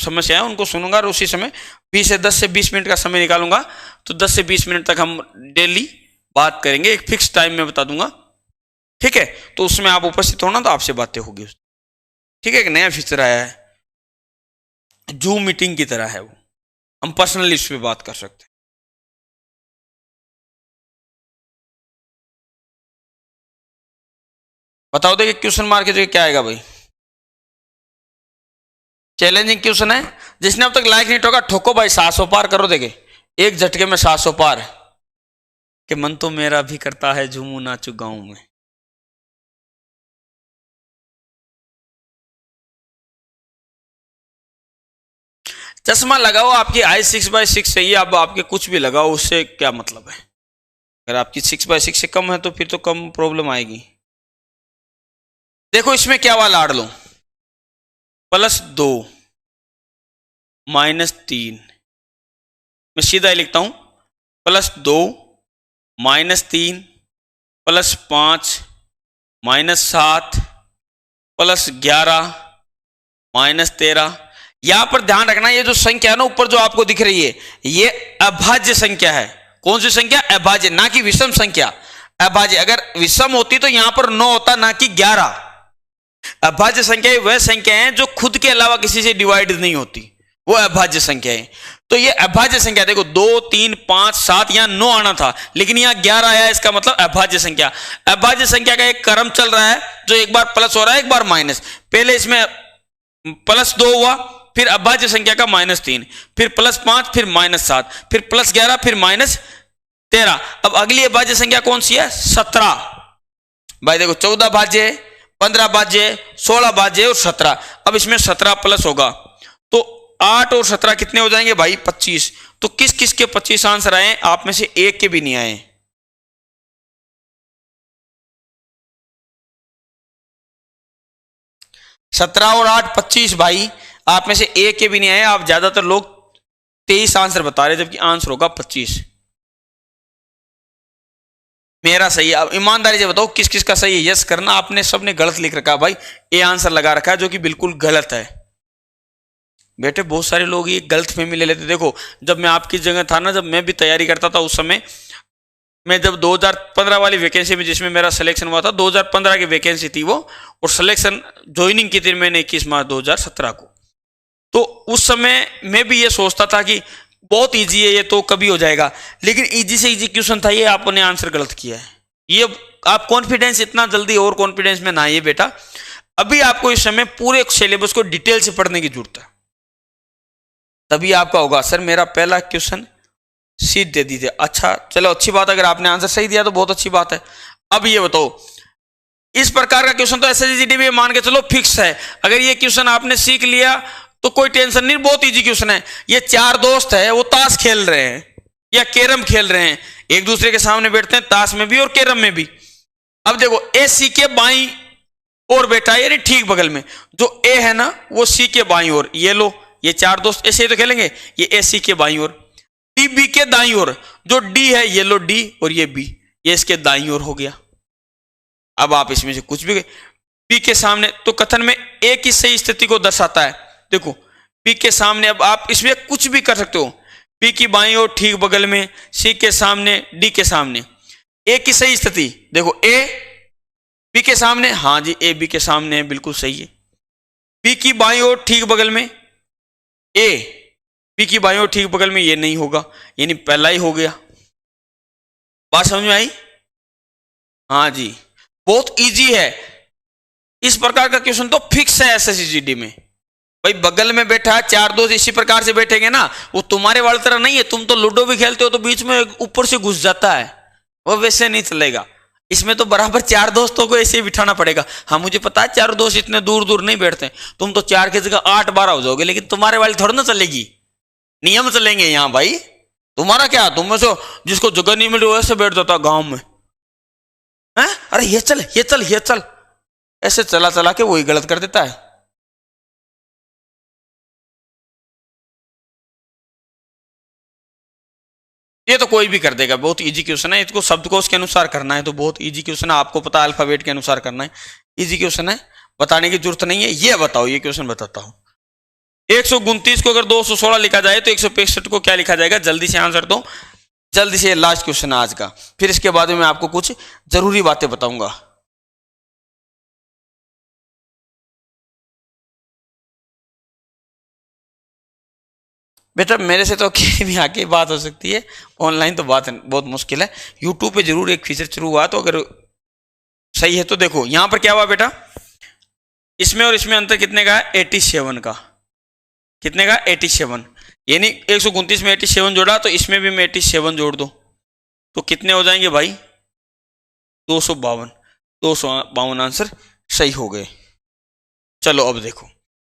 समस्या है उनको सुनूंगा, और उसी समय 10 से 20 मिनट का समय निकालूंगा। तो 10 से 20 मिनट तक हम डेली बात करेंगे, एक फिक्स टाइम में बता दूंगा, ठीक है? तो उसमें आप उपस्थित होना, तो आपसे बातें होगी, ठीक है? एक नया फीचर आया है, जूम मीटिंग की तरह है वो, हम पर्सनली इस पर बात कर सकते हैं। बताओ देखिए क्वेश्चन मार्क की जगह क्या आएगा भाई? चैलेंजिंग क्वेश्चन है, जिसने अब तक लाइक नहीं ठोका ठोको भाई, 700 पार करो। देखे एक झटके में 700 पार, कि मन तो मेरा भी करता है झूमू नाचू गाँव में। चश्मा लगाओ, आपकी आई 6/6 चाहिए, अब आपके कुछ भी लगाओ, उससे क्या मतलब है? अगर आपकी 6/6 से कम है तो फिर तो कम प्रॉब्लम आएगी। देखो इसमें क्या हुआ लाड़ लो, +2 -3, मैं सीधा ही लिखता हूं, +2 -3 +5 -7 +11 -13। यहां पर ध्यान रखना, ये जो संख्या है ना ऊपर जो आपको दिख रही है, ये अभाज्य संख्या है। कौन सी संख्या? अभाज्य, ना कि विषम संख्या, अभाज्य। अगर विषम होती तो यहां पर 9 होता, ना कि 11। अभाज्य संख्या वह संख्या है जो खुद के अलावा किसी से डिवाइड नहीं होती, वो अभाज्य संख्या है। तो ये अभाज्य संख्या, देखो 2 3 5 7, यहां 9 आना था, लेकिन यहां 11 आया, इसका मतलब अभाज्य संख्या। अभाज्य संख्या का एक क्रम चल रहा है, जो एक बार प्लस हो रहा है, एक बार माइनस। पहले इसमें +2 हुआ, फिर अभाज्य संख्या का -3, फिर +5, फिर -7, फिर +11, फिर -13। अब अगली अभाज्य संख्या कौन सी है? 17। भाई देखो 14 भाज्य, 15 भाज्य, 16 भाज्य और 17। अब इसमें 17 प्लस होगा, तो 8 और 17 कितने हो जाएंगे भाई? 25। तो किस किस के 25 आंसर आए? आप में से एक के भी नहीं आए। सत्रह और 8 25 भाई, आप में से एक के भी नहीं आए। आप ज्यादातर लोग 23 आंसर बता रहे, जबकि आंसर होगा 25। मेरा सही है। अब ईमानदारी से बताओ किस किस का सही है, यस करना। आपने सबने गलत लिख रखा है भाई, ए आंसर लगा रखा है जो कि बिल्कुल गलत है। बेटे बहुत सारे लोग ये गलत फहमी ले लेते। देखो जब मैं आपकी जगह था ना, जब मैं भी तैयारी करता था उस समय, मैं जब 2015 वाली वैकेंसी में जिसमें मेरा सिलेक्शन हुआ था, 2015 की वैकेंसी थी वो, और सिलेक्शन ज्वाइनिंग की थी मैंने 21 मार्च 2017 को। तो उस समय मैं भी ये सोचता था कि बहुत इजी है ये, तो कभी हो जाएगा, लेकिन इजी से इजी क्वेश्चन था ये, आपने आंसर गलत किया है। ये आप कॉन्फिडेंस इतना जल्दी और कॉन्फिडेंस में ना आइए बेटा। अभी आपको इस समय पूरे सिलेबस को डिटेल से पढ़ने की जरूरत है, तभी आपका होगा। सर मेरा पहला क्वेश्चन सीट दे दीजिए। अच्छा चलो अच्छी बात, अगर आपने आंसर सही दिया तो बहुत अच्छी बात है। अब ये बताओ, इस प्रकार का क्वेश्चन तो एसएससी में मान के चलो फिक्स है। अगर ये क्वेश्चन आपने सीख लिया तो कोई टेंशन नहीं, बहुत इजी क्वेश्चन है। ये चार दोस्त है, वो ताश खेल रहे हैं या कैरम खेल रहे हैं, एक दूसरे के सामने बैठते हैं, ताश में भी और कैरम में भी। अब देखो ए सी के बाई और बैठा है, यानी ठीक बगल में, जो ए है ना वो सी के बाई और, ये लो ये चार दोस्त ऐसे ही तो खेलेंगे, ये ए सी के बाई और, डी बी के दाई और, जो डी है ये लो डी और ये बी, ये इसके दाई और हो गया। अब आप इसमें से कुछ भी, पी के सामने तो कथन में ए की सही स्थिति को दर्शाता है। देखो पी के सामने, अब आप इसमें कुछ भी कर सकते हो, पी की बाईं ओर ठीक बगल में, सी के सामने, डी के सामने, ए की सही स्थिति देखो, ए बी के सामने, हाँ जी ए बी के सामने है, बिल्कुल सही है। पी की बाईं ओर ठीक बगल में, ए पी की बाईं ओर ठीक बगल में, ये नहीं होगा, यानी पहला ही हो गया। बात समझ में आई? हाँ जी, बहुत इजी है। इस प्रकार का क्वेश्चन तो फिक्स है एसएससी में। भाई बगल में बैठा चार दोस्त इसी प्रकार से बैठेंगे ना, वो तुम्हारे वाली तरह नहीं है। तुम तो लूडो भी खेलते हो तो बीच में ऊपर से घुस जाता है, वो वैसे नहीं चलेगा। इसमें तो बराबर चार दोस्तों को ऐसे बिठाना पड़ेगा। हाँ मुझे पता है चार दोस्त इतने दूर दूर नहीं बैठते, तुम तो चार की जगह 8-12 हो जाओगे, लेकिन तुम्हारे वाली थोड़ा ना चलेगी, नियम चलेंगे यहाँ भाई। तुम्हारा क्या, तुम में से जिसको जगह नहीं मिल रही वैसे बैठ जाता गांव में है, अरे ये चल ये चल ये चल, ऐसे चला चला के वही गलत कर देता है। ये तो कोई भी कर देगा, बहुत इजी क्वेश्चन है। इसको शब्दकोश के अनुसार करना है तो बहुत इजी क्वेश्चन है, आपको पता है अल्फाबेट के अनुसार करना है, इजी क्वेश्चन है, बताने की जरूरत नहीं है। ये बताओ, ये क्वेश्चन बताता हूं, 129 को अगर 216 लिखा जाए तो 165 को क्या लिखा जाएगा? जल्दी से आंसर दो, जल्दी से। लास्ट क्वेश्चन है आज का, फिर इसके बाद में मैं आपको कुछ जरूरी बातें बताऊंगा। बेटा मेरे से तो कहीं भी आके बात हो सकती है, ऑनलाइन तो बात बहुत मुश्किल है। यूट्यूब पे जरूर एक फीचर शुरू हुआ, तो अगर सही है तो देखो यहां पर क्या हुआ बेटा, इसमें और इसमें अंतर कितने का है? 87 का। कितने का? 87, यानी 129 में 87 जोड़ा तो इसमें भी मैं 87 जोड़ दो तो कितने हो जाएंगे भाई? 252। 252 आंसर सही हो गए। चलो अब देखो,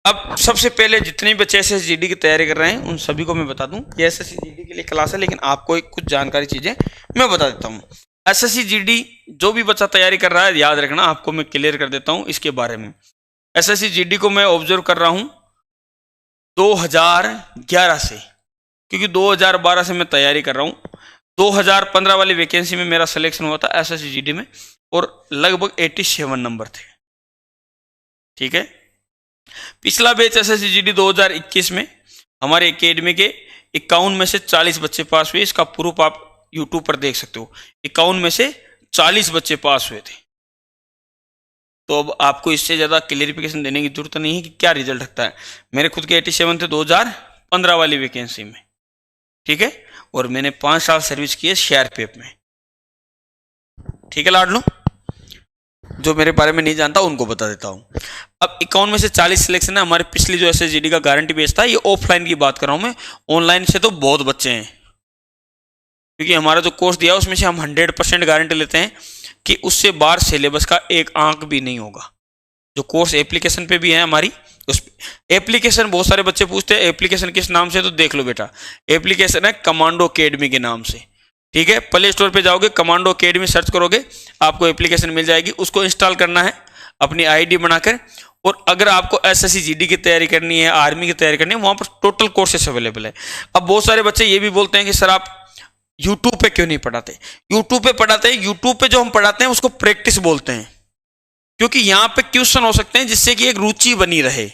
अब सबसे पहले जितने भी बच्चे एसएसजीडी की तैयारी कर रहे हैं उन सभी को मैं बता दूं, ये एसएसजीडी के लिए क्लास है, लेकिन आपको कुछ जानकारी चीजें मैं बता देता हूं। एसएसजीडी जो भी बच्चा तैयारी कर रहा है, याद रखना, आपको मैं क्लियर कर देता हूं इसके बारे में। एसएसजीडी को मैं ऑब्जर्व कर रहा हूं 2011 से, क्योंकि 2012 से मैं तैयारी कर रहा हूं। 2015 वाली वैकेंसी में मेरा सिलेक्शन हुआ था एसएसजीडी में और लगभग 87 नंबर थे। ठीक है, पिछला बैच एसएसजीडी 2021 में हमारे एकेडमी के 51 में से 40 बच्चे पास हुए। इसका प्रूफ आप यूट्यूब पर देख सकते हो, 51 में से 40 बच्चे पास हुए थे। तो अब आपको इससे ज्यादा क्लियरिफिकेशन देने की जरूरत नहीं है कि क्या रिजल्ट रखता है। मेरे खुद के 87 थे 2015 वाली वैकेंसी में, ठीक है, और मैंने 5 साल सर्विस की है सीआरपीएफ में। ठीक है लाडलो, जो मेरे बारे में नहीं जानता उनको बता देता हूं। अब 51 में से 40 सिलेक्शन है। हमारे पिछली जो एसएसजीडी का गारंटी बेस था, ये ऑफलाइन की बात कर रहा हूं मैं, ऑनलाइन से तो बहुत बच्चे हैं, क्योंकि हमारा जो कोर्स दिया उसमें से हम 100% गारंटी लेते हैं कि उससे बाहर सिलेबस का एक अंक भी नहीं होगा। जो कोर्स एप्लीकेशन पे भी है हमारी, उस एप्लीकेशन बहुत सारे बच्चे पूछते हैं एप्लीकेशन किस नाम से, तो देख लो बेटा, एप्लीकेशन है कमांडो अकेडमी के नाम से। ठीक है, प्ले स्टोर पे जाओगे, कमांडो अकेडमी सर्च करोगे, आपको एप्लीकेशन मिल जाएगी। उसको इंस्टॉल करना है अपनी आईडी बनाकर, और अगर आपको एसएससी की तैयारी करनी है, आर्मी की तैयारी करनी है, वहां पर टोटल कोर्सेस अवेलेबल है। अब बहुत सारे बच्चे ये भी बोलते हैं कि सर आप यूट्यूब पे क्यों नहीं पढ़ाते? यूट्यूब पे पढ़ाते हैं, यूट्यूब पे जो हम पढ़ाते हैं उसको प्रैक्टिस बोलते हैं, क्योंकि यहां पे क्वेश्चन हो सकते हैं जिससे कि एक रुचि बनी रहे।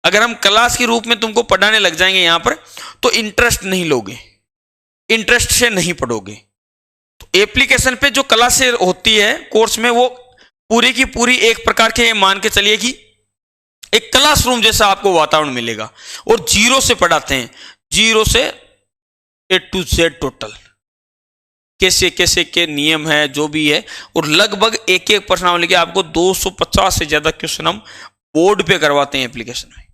अगर हम क्लास के रूप में तुमको पढ़ाने लग जाएंगे यहां पर, तो इंटरेस्ट नहीं लोगे, इंटरेस्ट से नहीं पढ़ोगे। तो एप्लीकेशन पे जो क्लास होती है कोर्स में, वो पूरी की पूरी एक प्रकार के मान के चलिए कि एक क्लासरूम जैसा आपको वातावरण मिलेगा, और जीरो से पढ़ाते हैं, जीरो से A to Z टोटल, कैसे कैसे के नियम है जो भी है, और लगभग एक एक प्रश्नावली के आपको 250 से ज्यादा क्वेश्चन हम बोर्ड पे करवाते हैं एप्लीकेशन में।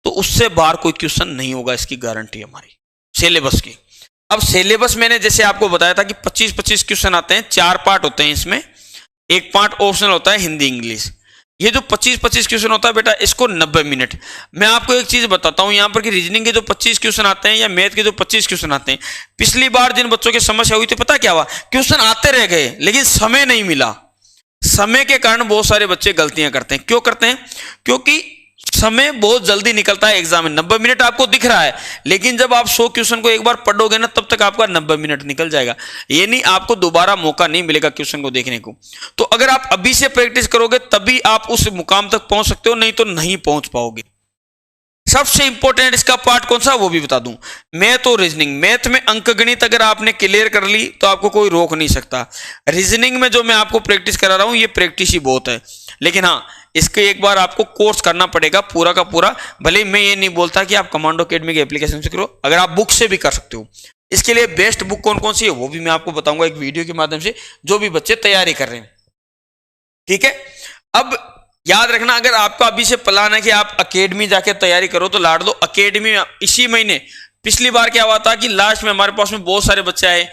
तो उससे बाहर कोई क्वेश्चन नहीं होगा, इसकी गारंटी हमारी सिलेबस की। अब सिलेबस मैंने जैसे आपको बताया था कि 25-25 क्वेश्चन आते हैं, 4 पार्ट होते हैं इसमें, एक पार्ट ऑप्शनल होता है हिंदी इंग्लिश। ये जो 25-25 क्वेश्चन होता है बेटा, इसको 90 मिनट। मैं आपको एक चीज बताता हूं यहां पर कि रीजनिंग के जो 25 क्वेश्चन आते हैं या मैथ के जो 25 क्वेश्चन आते हैं, पिछली बार जिन बच्चों की समस्या हुई थी पता क्या हुआ, क्वेश्चन आते रह गए लेकिन समय नहीं मिला। समय के कारण बहुत सारे बच्चे गलतियां करते हैं। क्यों करते हैं? क्योंकि समय बहुत जल्दी निकलता है एग्जाम में। 90 मिनट आपको दिख रहा है, लेकिन जब आप 100 क्वेश्चन को एक बार पढ़ोगे ना, तब तक आपका 90 मिनट निकल जाएगा। ये नहीं आपको दोबारा मौका नहीं मिलेगा क्वेश्चन को देखने को। तो अगर आप अभी से प्रैक्टिस करोगे तभी आप उस मुकाम तक पहुंच सकते हो, नहीं तो नहीं पहुंच पाओगे। सबसे इंपॉर्टेंट इसका पार्ट कौन सा वो भी बता दूं, मैथ और रीजनिंग। मैथ में अंकगणित अगर आपने क्लियर कर ली तो आपको कोई रोक नहीं सकता। रीजनिंग में जो मैं आपको प्रैक्टिस करा रहा हूं, ये प्रैक्टिस ही बहुत है, लेकिन हाँ इसके एक बार आपको कोर्स करना पड़ेगा पूरा का पूरा। भले मैं ये नहीं बोलता कि आप कमांडो अकेडमी के एप्लीकेशन से करो, अगर आप बुक से भी कर सकते हो। इसके लिए बेस्ट बुक कौन कौन सी है वो भी मैं आपको बताऊंगा एक वीडियो के माध्यम से, जो भी बच्चे तैयारी कर रहे हैं। ठीक है, अब याद रखना, अगर आपका अभी से प्लान है कि आप अकेडमी जाके तैयारी करो, तो लाडलो अकेडमी में इसी महीने, पिछली बार क्या हुआ था कि लास्ट में हमारे पास में बहुत सारे बच्चे आए,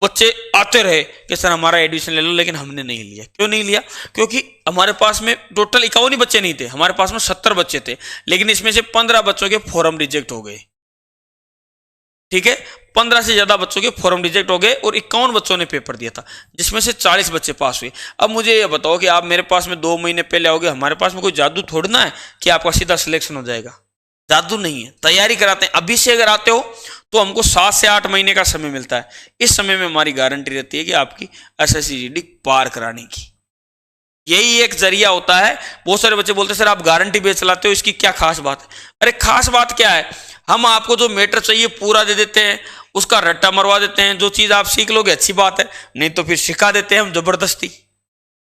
बच्चे आते रहे कि सर हमारा एडमिशन ले लो, लेकिन हमने नहीं लिया। क्यों नहीं लिया? क्योंकि हमारे पास में टोटल 51 ही बच्चे नहीं थे, हमारे पास में 70 बच्चे थे, लेकिन इसमें से 15 बच्चों के फॉर्म रिजेक्ट हो गए। ठीक है, 15 से ज्यादा बच्चों के फॉर्म रिजेक्ट हो गए और 51 बच्चों ने पेपर दिया था, जिसमें से 40 बच्चे पास हुए। अब मुझे ये बताओ कि आप मेरे पास में 2 महीने पहले आओगे, हमारे पास में कोई जादू थोड़ी ना है कि आपका सीधा सिलेक्शन हो जाएगा। जादू नहीं है, तैयारी कराते हैं। अभी से अगर आते हो तो हमको 7 से 8 महीने का समय मिलता है। इस समय में हमारी गारंटी रहती है कि आपकी एसएससी जीडी पार कराने की। यही एक जरिया होता है। बहुत सारे बच्चे बोलते हैं सर आप गारंटी बेच चलाते हो, इसकी क्या खास बात है? अरे खास बात क्या है, हम आपको जो मैटर चाहिए पूरा दे देते हैं, उसका रट्टा मरवा देते हैं। जो चीज आप सीख लोगे अच्छी बात है, नहीं तो फिर सिखा देते हैं हम जबरदस्ती।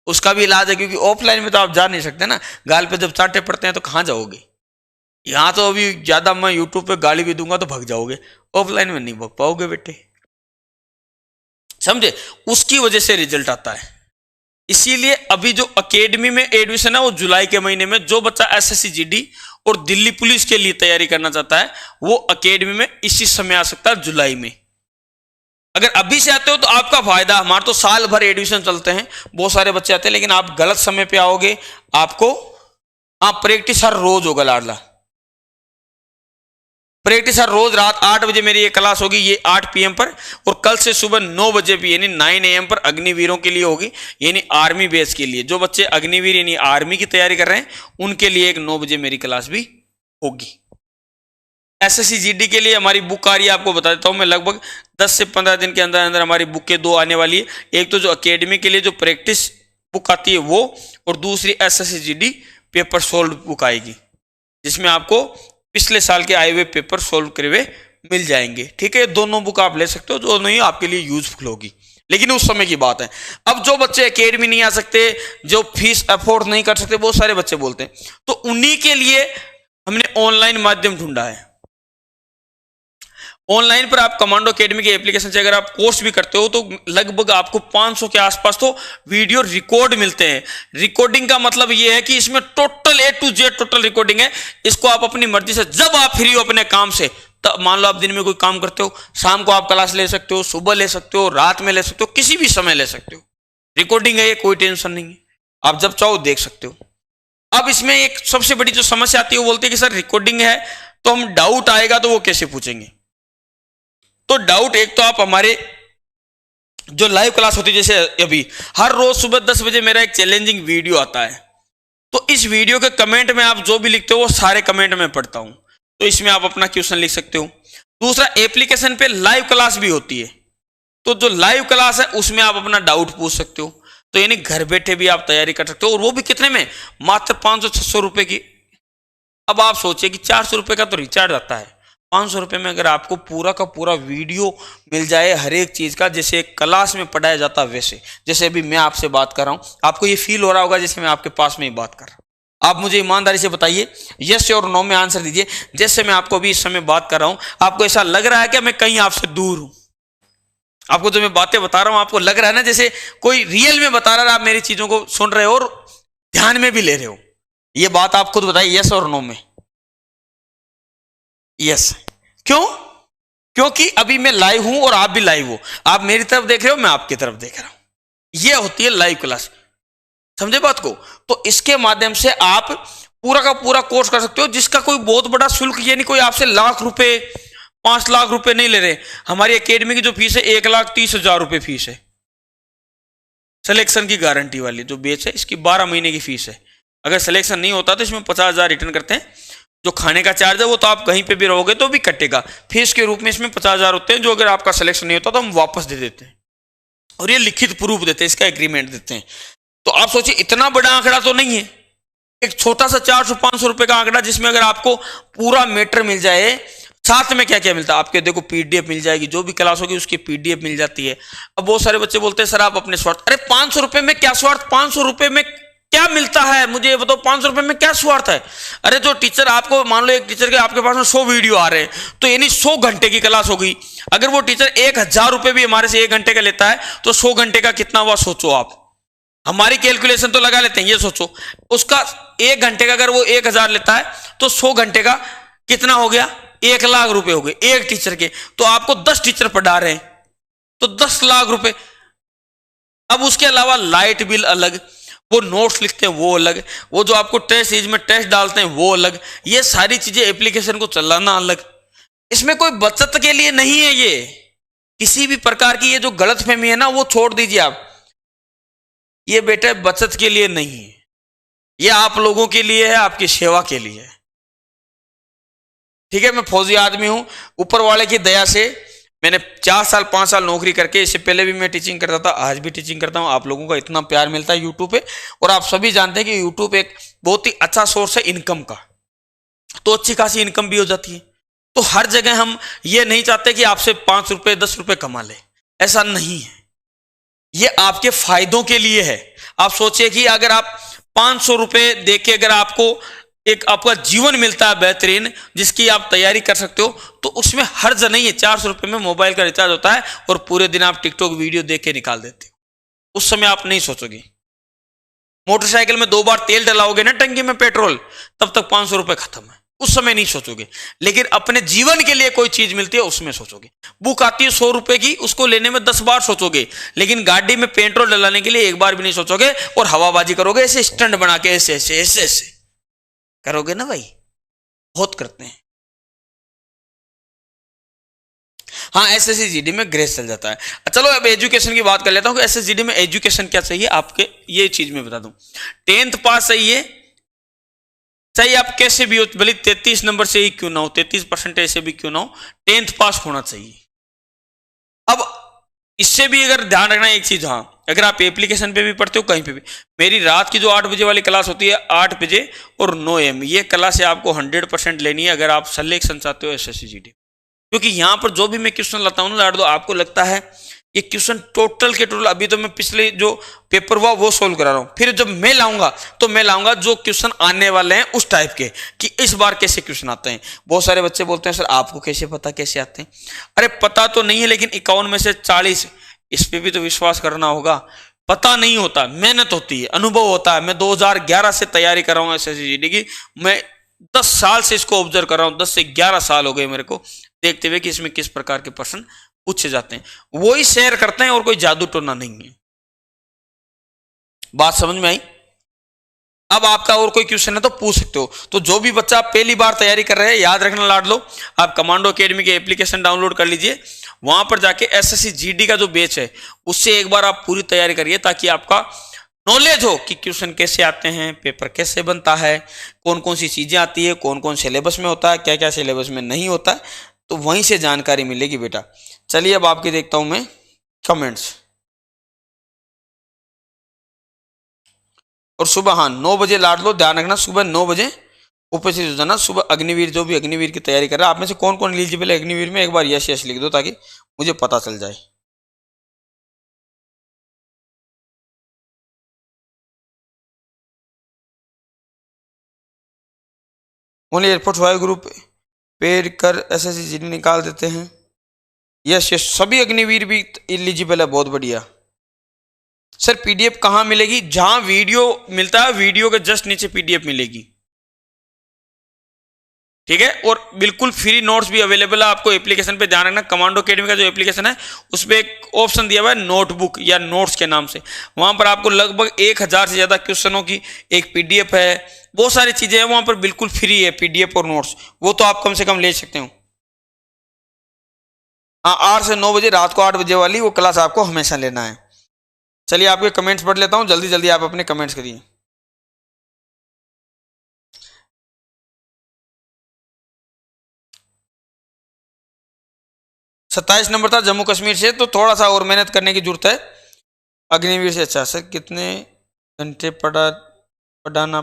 उसका भी इलाज है, क्योंकि ऑफलाइन में तो आप जा नहीं सकते ना, गाल पे जब चांटे पड़ते हैं तो कहाँ जाओगे। यहां तो अभी ज्यादा मैं यूट्यूब पे गाली भी दूंगा तो भग जाओगे, ऑफलाइन में नहीं भग पाओगे बेटे, समझे? उसकी वजह से रिजल्ट आता है। इसीलिए अभी जो एकेडमी में एडमिशन है वो जुलाई के महीने में, जो बच्चा एसएससी जीडी और दिल्ली पुलिस के लिए तैयारी करना चाहता है वो एकेडमी में इसी समय आ सकता है, जुलाई में। अगर अभी से आते हो तो आपका फायदा। हमारे तो साल भर एडमिशन चलते हैं, बहुत सारे बच्चे आते हैं, लेकिन आप गलत समय पे आओगे। आपको प्रैक्टिस हर रोज होगा लाडला, प्रैक्टिस हर रोज रात 8 बजे मेरी ये क्लास होगी, ये 8 PM पर, और कल से सुबह 9 बजे भी यानी 9 AM पर अग्निवीरों के लिए होगी, यानी आर्मी बेस के लिए। जो बच्चे अग्निवीर यानी आर्मी की तैयारी कर रहे हैं उनके लिए एक 9 बजे मेरी क्लास भी होगी। एसएससी जीडी के लिए हमारी बुक आ रही है, आपको बता देता हूं मैं, लगभग 10 से 15 दिन के अंदर अंदर हमारी बुक के 2 आने वाली है। एक तो जो अकेडमी के लिए जो प्रैक्टिस बुक आती है वो, और दूसरी SSC GD paper solve book आएगी, जिसमें आपको पिछले साल के आए हुए पेपर सोल्व करे हुए मिल जाएंगे। ठीक है, दोनों बुक आप ले सकते हो, दोनों ही आपके लिए यूजफुल होगी, लेकिन उस समय की बात है। अब जो बच्चे एकेडमी नहीं आ सकते, जो फीस अफोर्ड नहीं कर सकते, बहुत सारे बच्चे बोलते हैं, तो उन्हीं के लिए हमने ऑनलाइन माध्यम ढूंढा है। ऑनलाइन पर आप कमांडो अकेडमी के एप्लीकेशन से अगर आप कोर्स भी करते हो तो लगभग आपको 500 के आसपास तो वीडियो रिकॉर्ड मिलते हैं। रिकॉर्डिंग का मतलब ये है कि इसमें total A to Z total recording है। इसको आप अपनी मर्जी से, जब आप फ्री हो अपने काम से, तब मान लो आप दिन में कोई काम करते हो, शाम को आप क्लास ले सकते हो, सुबह ले सकते हो, रात में ले सकते हो, किसी भी समय ले सकते हो। रिकॉर्डिंग है, ये कोई टेंशन नहीं है, आप जब चाहो देख सकते हो। अब इसमें एक सबसे बड़ी जो समस्या आती है वो बोलते हैं कि सर रिकॉर्डिंग है तो हम डाउट आएगा तो वो कैसे पूछेंगे। तो डाउट, एक तो आप हमारे जो लाइव क्लास होती है, जैसे अभी हर रोज सुबह 10 बजे मेरा एक चैलेंजिंग वीडियो आता है, तो इस वीडियो के कमेंट में आप जो भी लिखते हो वो सारे कमेंट में पढ़ता हूं, तो इसमें आप अपना क्वेश्चन लिख सकते हो। दूसरा, एप्लीकेशन पे लाइव क्लास भी होती है, तो जो लाइव क्लास है उसमें आप अपना डाउट पूछ सकते हो। तो यानी घर बैठे भी आप तैयारी कर सकते हो, और वो भी कितने में, मात्र 500-600 रुपए की। अब आप सोचिए कि 400 रुपए का तो रिचार्ज आता है, 500 रुपए में अगर आपको पूरा का पूरा वीडियो मिल जाए हर एक चीज का, जैसे एक क्लास में पढ़ाया जाता है वैसे, जैसे अभी मैं आपसे बात कर रहा हूं, आपको ये फील हो रहा होगा जैसे मैं आपके पास में ही बात कर रहा हूं। आप मुझे ईमानदारी से बताइए, यस और नो में आंसर दीजिए। जैसे मैं आपको अभी इस समय बात कर रहा हूं, आपको ऐसा लग रहा है कि मैं कहीं आपसे दूर हूं? आपको जो मैं बातें बता रहा हूं आपको लग रहा है ना जैसे कोई रियल में बता रहा है, आप मेरी चीजों को सुन रहे हो और ध्यान में भी ले रहे हो? ये बात आप खुद बताइए, यस और नो में। यस। क्यों? क्योंकि अभी मैं लाइव हूं और आप भी लाइव हो, आप मेरी तरफ देख रहे हो, मैं आपकी तरफ देख रहा हूं। यह होती है लाइव क्लास, समझे बात को? तो इसके माध्यम से आप पूरा का पूरा कोर्स कर सकते हो, जिसका कोई बहुत बड़ा शुल्क, यानी कोई आपसे लाख रुपए 5 लाख रुपए नहीं ले रहे। हमारी एकेडमी की जो फीस है 1,30,000 रुपए फीस है, सिलेक्शन की गारंटी वाली जो बेच है, इसकी 12 महीने की फीस है। अगर सिलेक्शन नहीं होता तो इसमें 50,000 रिटर्न करते हैं। जो खाने का चार्ज है वो तो आप कहीं पे भी रहोगे तो भी कटेगा, फीस के रूप में इसमें 50,000 होते हैं, जो अगर आपका सिलेक्शन नहीं होता तो हम वापस दे देते हैं, और ये लिखित प्रूफ देते हैं, इसका एग्रीमेंट देते हैं। तो आप सोचिए इतना बड़ा आंकड़ा तो नहीं है, एक छोटा सा 400-500 रुपए का आंकड़ा, जिसमें अगर आपको पूरा मैटर मिल जाए, साथ में क्या क्या मिलता है आपके, देखो पीडीएफ मिल जाएगी, जो भी क्लास होगी उसकी पीडीएफ मिल जाती है। अब बहुत सारे बच्चे बोलते हैं सर आप अपने स्वार्थ, अरे 500 रुपए में क्या स्वार्थ, 500 रुपए में क्या मिलता है मुझे ये बताओ, 500 रुपए में क्या स्वार्थ है? अरे जो टीचर आपको, मान लो एक टीचर के आपके पास में 100 वीडियो आ रहे हैं, तो यानी 100 घंटे की क्लास होगी। अगर वो टीचर 1,000 रुपए भी हमारे से 1 घंटे का लेता है तो 100 घंटे का कितना हुआ सोचो आप। हमारी कैलकुलेशन तो लगा लेते हैं, ये सोचो उसका 1 घंटे का अगर वो 1,000 लेता है तो 100 घंटे का कितना हो गया, 1 लाख रुपए हो गए एक टीचर के। तो आपको 10 टीचर पढ़ा रहे हैं तो 10 लाख रुपए। अब उसके अलावा लाइट बिल अलग, वो नोट्स लिखते हैं वो अलग, वो जो आपको टेस्ट सीरीज में टेस्ट डालते हैं वो अलग, ये सारी चीजें एप्लीकेशन को चलाना अलग। इसमें कोई बचत के लिए नहीं है, ये किसी भी प्रकार की ये जो गलतफहमी है ना वो छोड़ दीजिए आप। ये बेटे बचत के लिए नहीं है, ये आप लोगों के लिए है, आपकी सेवा के लिए है। ठीक है, मैं फौजी आदमी हूं, ऊपर वाले की दया से मैंने 4 साल 5 साल नौकरी करके, इससे पहले भी मैं टीचिंग करता था, आज भी टीचिंग करता हूं। आप लोगों का इतना प्यार मिलता है यूट्यूब पे, और आप सभी जानते हैं कि यूट्यूब एक बहुत ही अच्छा सोर्स है इनकम का, तो अच्छी खासी इनकम भी हो जाती है। तो हर जगह हम ये नहीं चाहते कि आपसे 5 रुपए 10 रुपए कमा ले, ऐसा नहीं है, ये आपके फायदों के लिए है। आप सोचिए कि अगर आप 500 रुपए देके अगर आपको एक आपका जीवन मिलता है बेहतरीन, जिसकी आप तैयारी कर सकते हो, तो उसमें हर्ज नहीं है। 400 रुपए में मोबाइल का रिचार्ज होता है और पूरे दिन आप टिकटॉक वीडियो देख के निकाल देते हो, उस समय आप नहीं सोचोगे। मोटरसाइकिल में 2 बार तेल डलाओगे ना टंकी में पेट्रोल, तब तक 500 रुपए खत्म है, उस समय नहीं सोचोगे। लेकिन अपने जीवन के लिए कोई चीज मिलती है उसमें सोचोगे। बुक आती है 100 रुपए की, उसको लेने में 10 बार सोचोगे, लेकिन गाड़ी में पेट्रोल डलाने के लिए 1 बार भी नहीं सोचोगे, और हवाबाजी करोगे ऐसे स्टंट बना के, ऐसे ऐसे ऐसे ऐसे करोगे ना भाई, बहुत करते हैं। हाँ, एसएससी में ग्रेस चल जाता है। चलो अब एजुकेशन की बात कर लेता हूं कि एसएससी में एजुकेशन क्या चाहिए आपके, ये चीज मैं बता दूं। 10th पास चाहिए, चाहे आप कैसे भी हो, भले 33 नंबर से ही क्यों ना हो, 33% से भी क्यों ना हो, 10th पास होना चाहिए। अब इससे भी अगर ध्यान रखना एक चीज, हाँ अगर आप एप्लीकेशन पे भी पढ़ते हो कहीं पे भी, मेरी रात की जो 8 बजे वाली क्लास होती है, 8 बजे और 9 AM, ये क्लास है आपको 100% लेनी है अगर आप सिलेक्शन चाहते हो एसएससी जीडी। क्योंकि यहां पर जो भी मैं क्वेश्चन लाता हूं ना लाड़ दो, आपको लगता है ये क्वेश्चन टोटल के टोटल, अभी तो मैं पिछले जो पेपर हुआ वो सोल्व करा रहा हूं, फिर जब मैं लाऊंगा तो मैं लाऊंगा जो क्वेश्चन आने वाले हैं उस टाइप के, कि इस बार कैसे क्वेश्चन आते हैं। बहुत सारे बच्चे बोलते हैं सर आपको कैसे पता कैसे आते हैं? अरे पता तो नहीं है, लेकिन 51 में से 40, इस पे भी तो विश्वास करना होगा। पता नहीं होता, मेहनत होती है, अनुभव होता है। मैं 2011 से तैयारी कर रहा हूँ एसएससी जीडी की, मैं 10 साल से इसको ऑब्जर्व कर रहा हूँ, 10 से 11 साल हो गए मेरे को देखते हुए कि इसमें किस प्रकार के प्रश्न पूछे जाते हैं, वही शेयर करते हैं, और कोई जादू टोना नहीं है। बात समझ में आई? अब आपका और कोई क्वेश्चन है तो पूछ सकते हो। तो जो भी बच्चा पहली बार तैयारी कर रहे हैं, याद रखना लाड लो, आप कमांडो एकेडमी की एप्लीकेशन डाउनलोड कर लीजिए, वहां पर जाके एसएससी जीडी का जो बैच है उससे एक बार आप पूरी तैयारी करिए, ताकि आपका नॉलेज हो कि क्वेश्चन कैसे आते हैं, पेपर कैसे बनता है, कौन कौन सी चीजें आती है, कौन कौन सिलेबस में होता है, क्या क्या सिलेबस में नहीं होता है, तो वहीं से जानकारी मिलेगी बेटा। चलिए अब आपकी देखता हूं मैं कमेंट्स। और सुबह हाँ 9 बजे लाडलो, ध्यान रखना सुबह 9 बजे उपस्थित हो जाना। सुबह अग्निवीर, जो भी अग्निवीर की तैयारी कर रहा है, आप में से कौन कौन एलिजिबल है अग्निवीर में, एक बार यस यस लिख दो ताकि मुझे पता चल जाए। ओनली एयरपोर्ट वायु ग्रुप पेड कर एसएससी जीडी निकाल देते हैं। यस यस, सभी अग्निवीर भी एलिजिबल है, बहुत बढ़िया। सर पीडीएफ कहाँ मिलेगी? जहां वीडियो मिलता है, वीडियो के जस्ट नीचे पीडीएफ मिलेगी, ठीक है। और बिल्कुल फ्री नोट्स भी अवेलेबल है आपको एप्लीकेशन पे। ध्यान रखना कमांडो अकेडमी का जो एप्लीकेशन है उस पर एक ऑप्शन दिया हुआ है नोटबुक या नोट्स के नाम से, वहां पर आपको लगभग 1000 से ज्यादा क्वेश्चनों की एक पीडीएफ है, बहुत सारी चीजें हैं वहां पर, बिल्कुल फ्री है पीडीएफ और नोट्स, वो तो आप कम से कम ले सकते हो। हाँ 8 से 9 बजे, रात को 8 बजे वाली वो क्लास आपको हमेशा लेना है। चलिए आपके कमेंट्स पढ़ लेता हूं, जल्दी जल्दी आप अपने कमेंट्स करिए। सत्ताईस नंबर था जम्मू कश्मीर से, तो थोड़ा सा और मेहनत करने की जरूरत है अग्निवीर से। अच्छा सर कितने घंटे पढ़ाना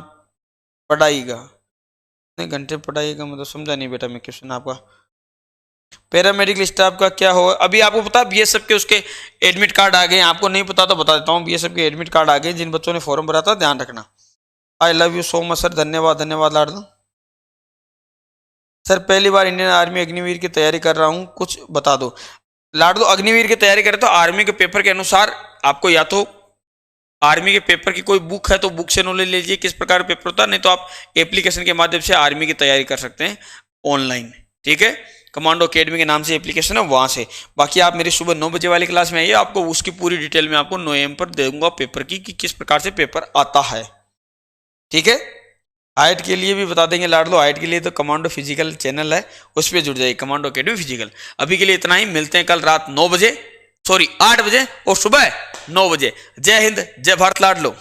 पढ़ाएगा, कितने घंटे पढ़ाएगा, मतलब समझा नहीं बेटा मैं क्वेश्चन आपका। पैरामेडिकल स्टाफ का क्या होगा? अभी आपको पता बीएसएफ के उसके एडमिट कार्ड आ गए, आपको नहीं पता तो बता देता हूँ, बीएसएफ के एडमिट कार्ड आ गए जिन बच्चों ने फॉर्म भरा था, ध्यान रखना। I love you so much sir, धन्यवाद धन्यवाद लाडो। सर पहली बार इंडियन आर्मी अग्निवीर की तैयारी कर रहा हूँ, कुछ बता दो। लाडो अग्निवीर की तैयारी करें तो आर्मी के पेपर के अनुसार आपको या तो आर्मी के पेपर की कोई बुक है तो बुक से नॉलेज लीजिए किस प्रकार पेपर होता है, नहीं तो आप एप्लीकेशन के माध्यम से आर्मी की तैयारी कर सकते हैं ऑनलाइन, ठीक है। कमांडो अकेडमी के नाम से एप्लीकेशन है, वहां से। बाकी आप मेरी सुबह 9 बजे वाली क्लास में आइए, आपको उसकी पूरी डिटेल में आपको 9 AM पर दूंगा पेपर की कि किस प्रकार से पेपर आता है, ठीक है। हाइट के लिए भी बता देंगे लाडलो, हाइट के लिए तो कमांडो फिजिकल चैनल है, उस पर जुड़ जाइए, कमांडो अकेडमी फिजिकल। अभी के लिए इतना ही, मिलते हैं कल रात 8 बजे और सुबह 9 बजे। जय हिंद, जय भारत लाडलो।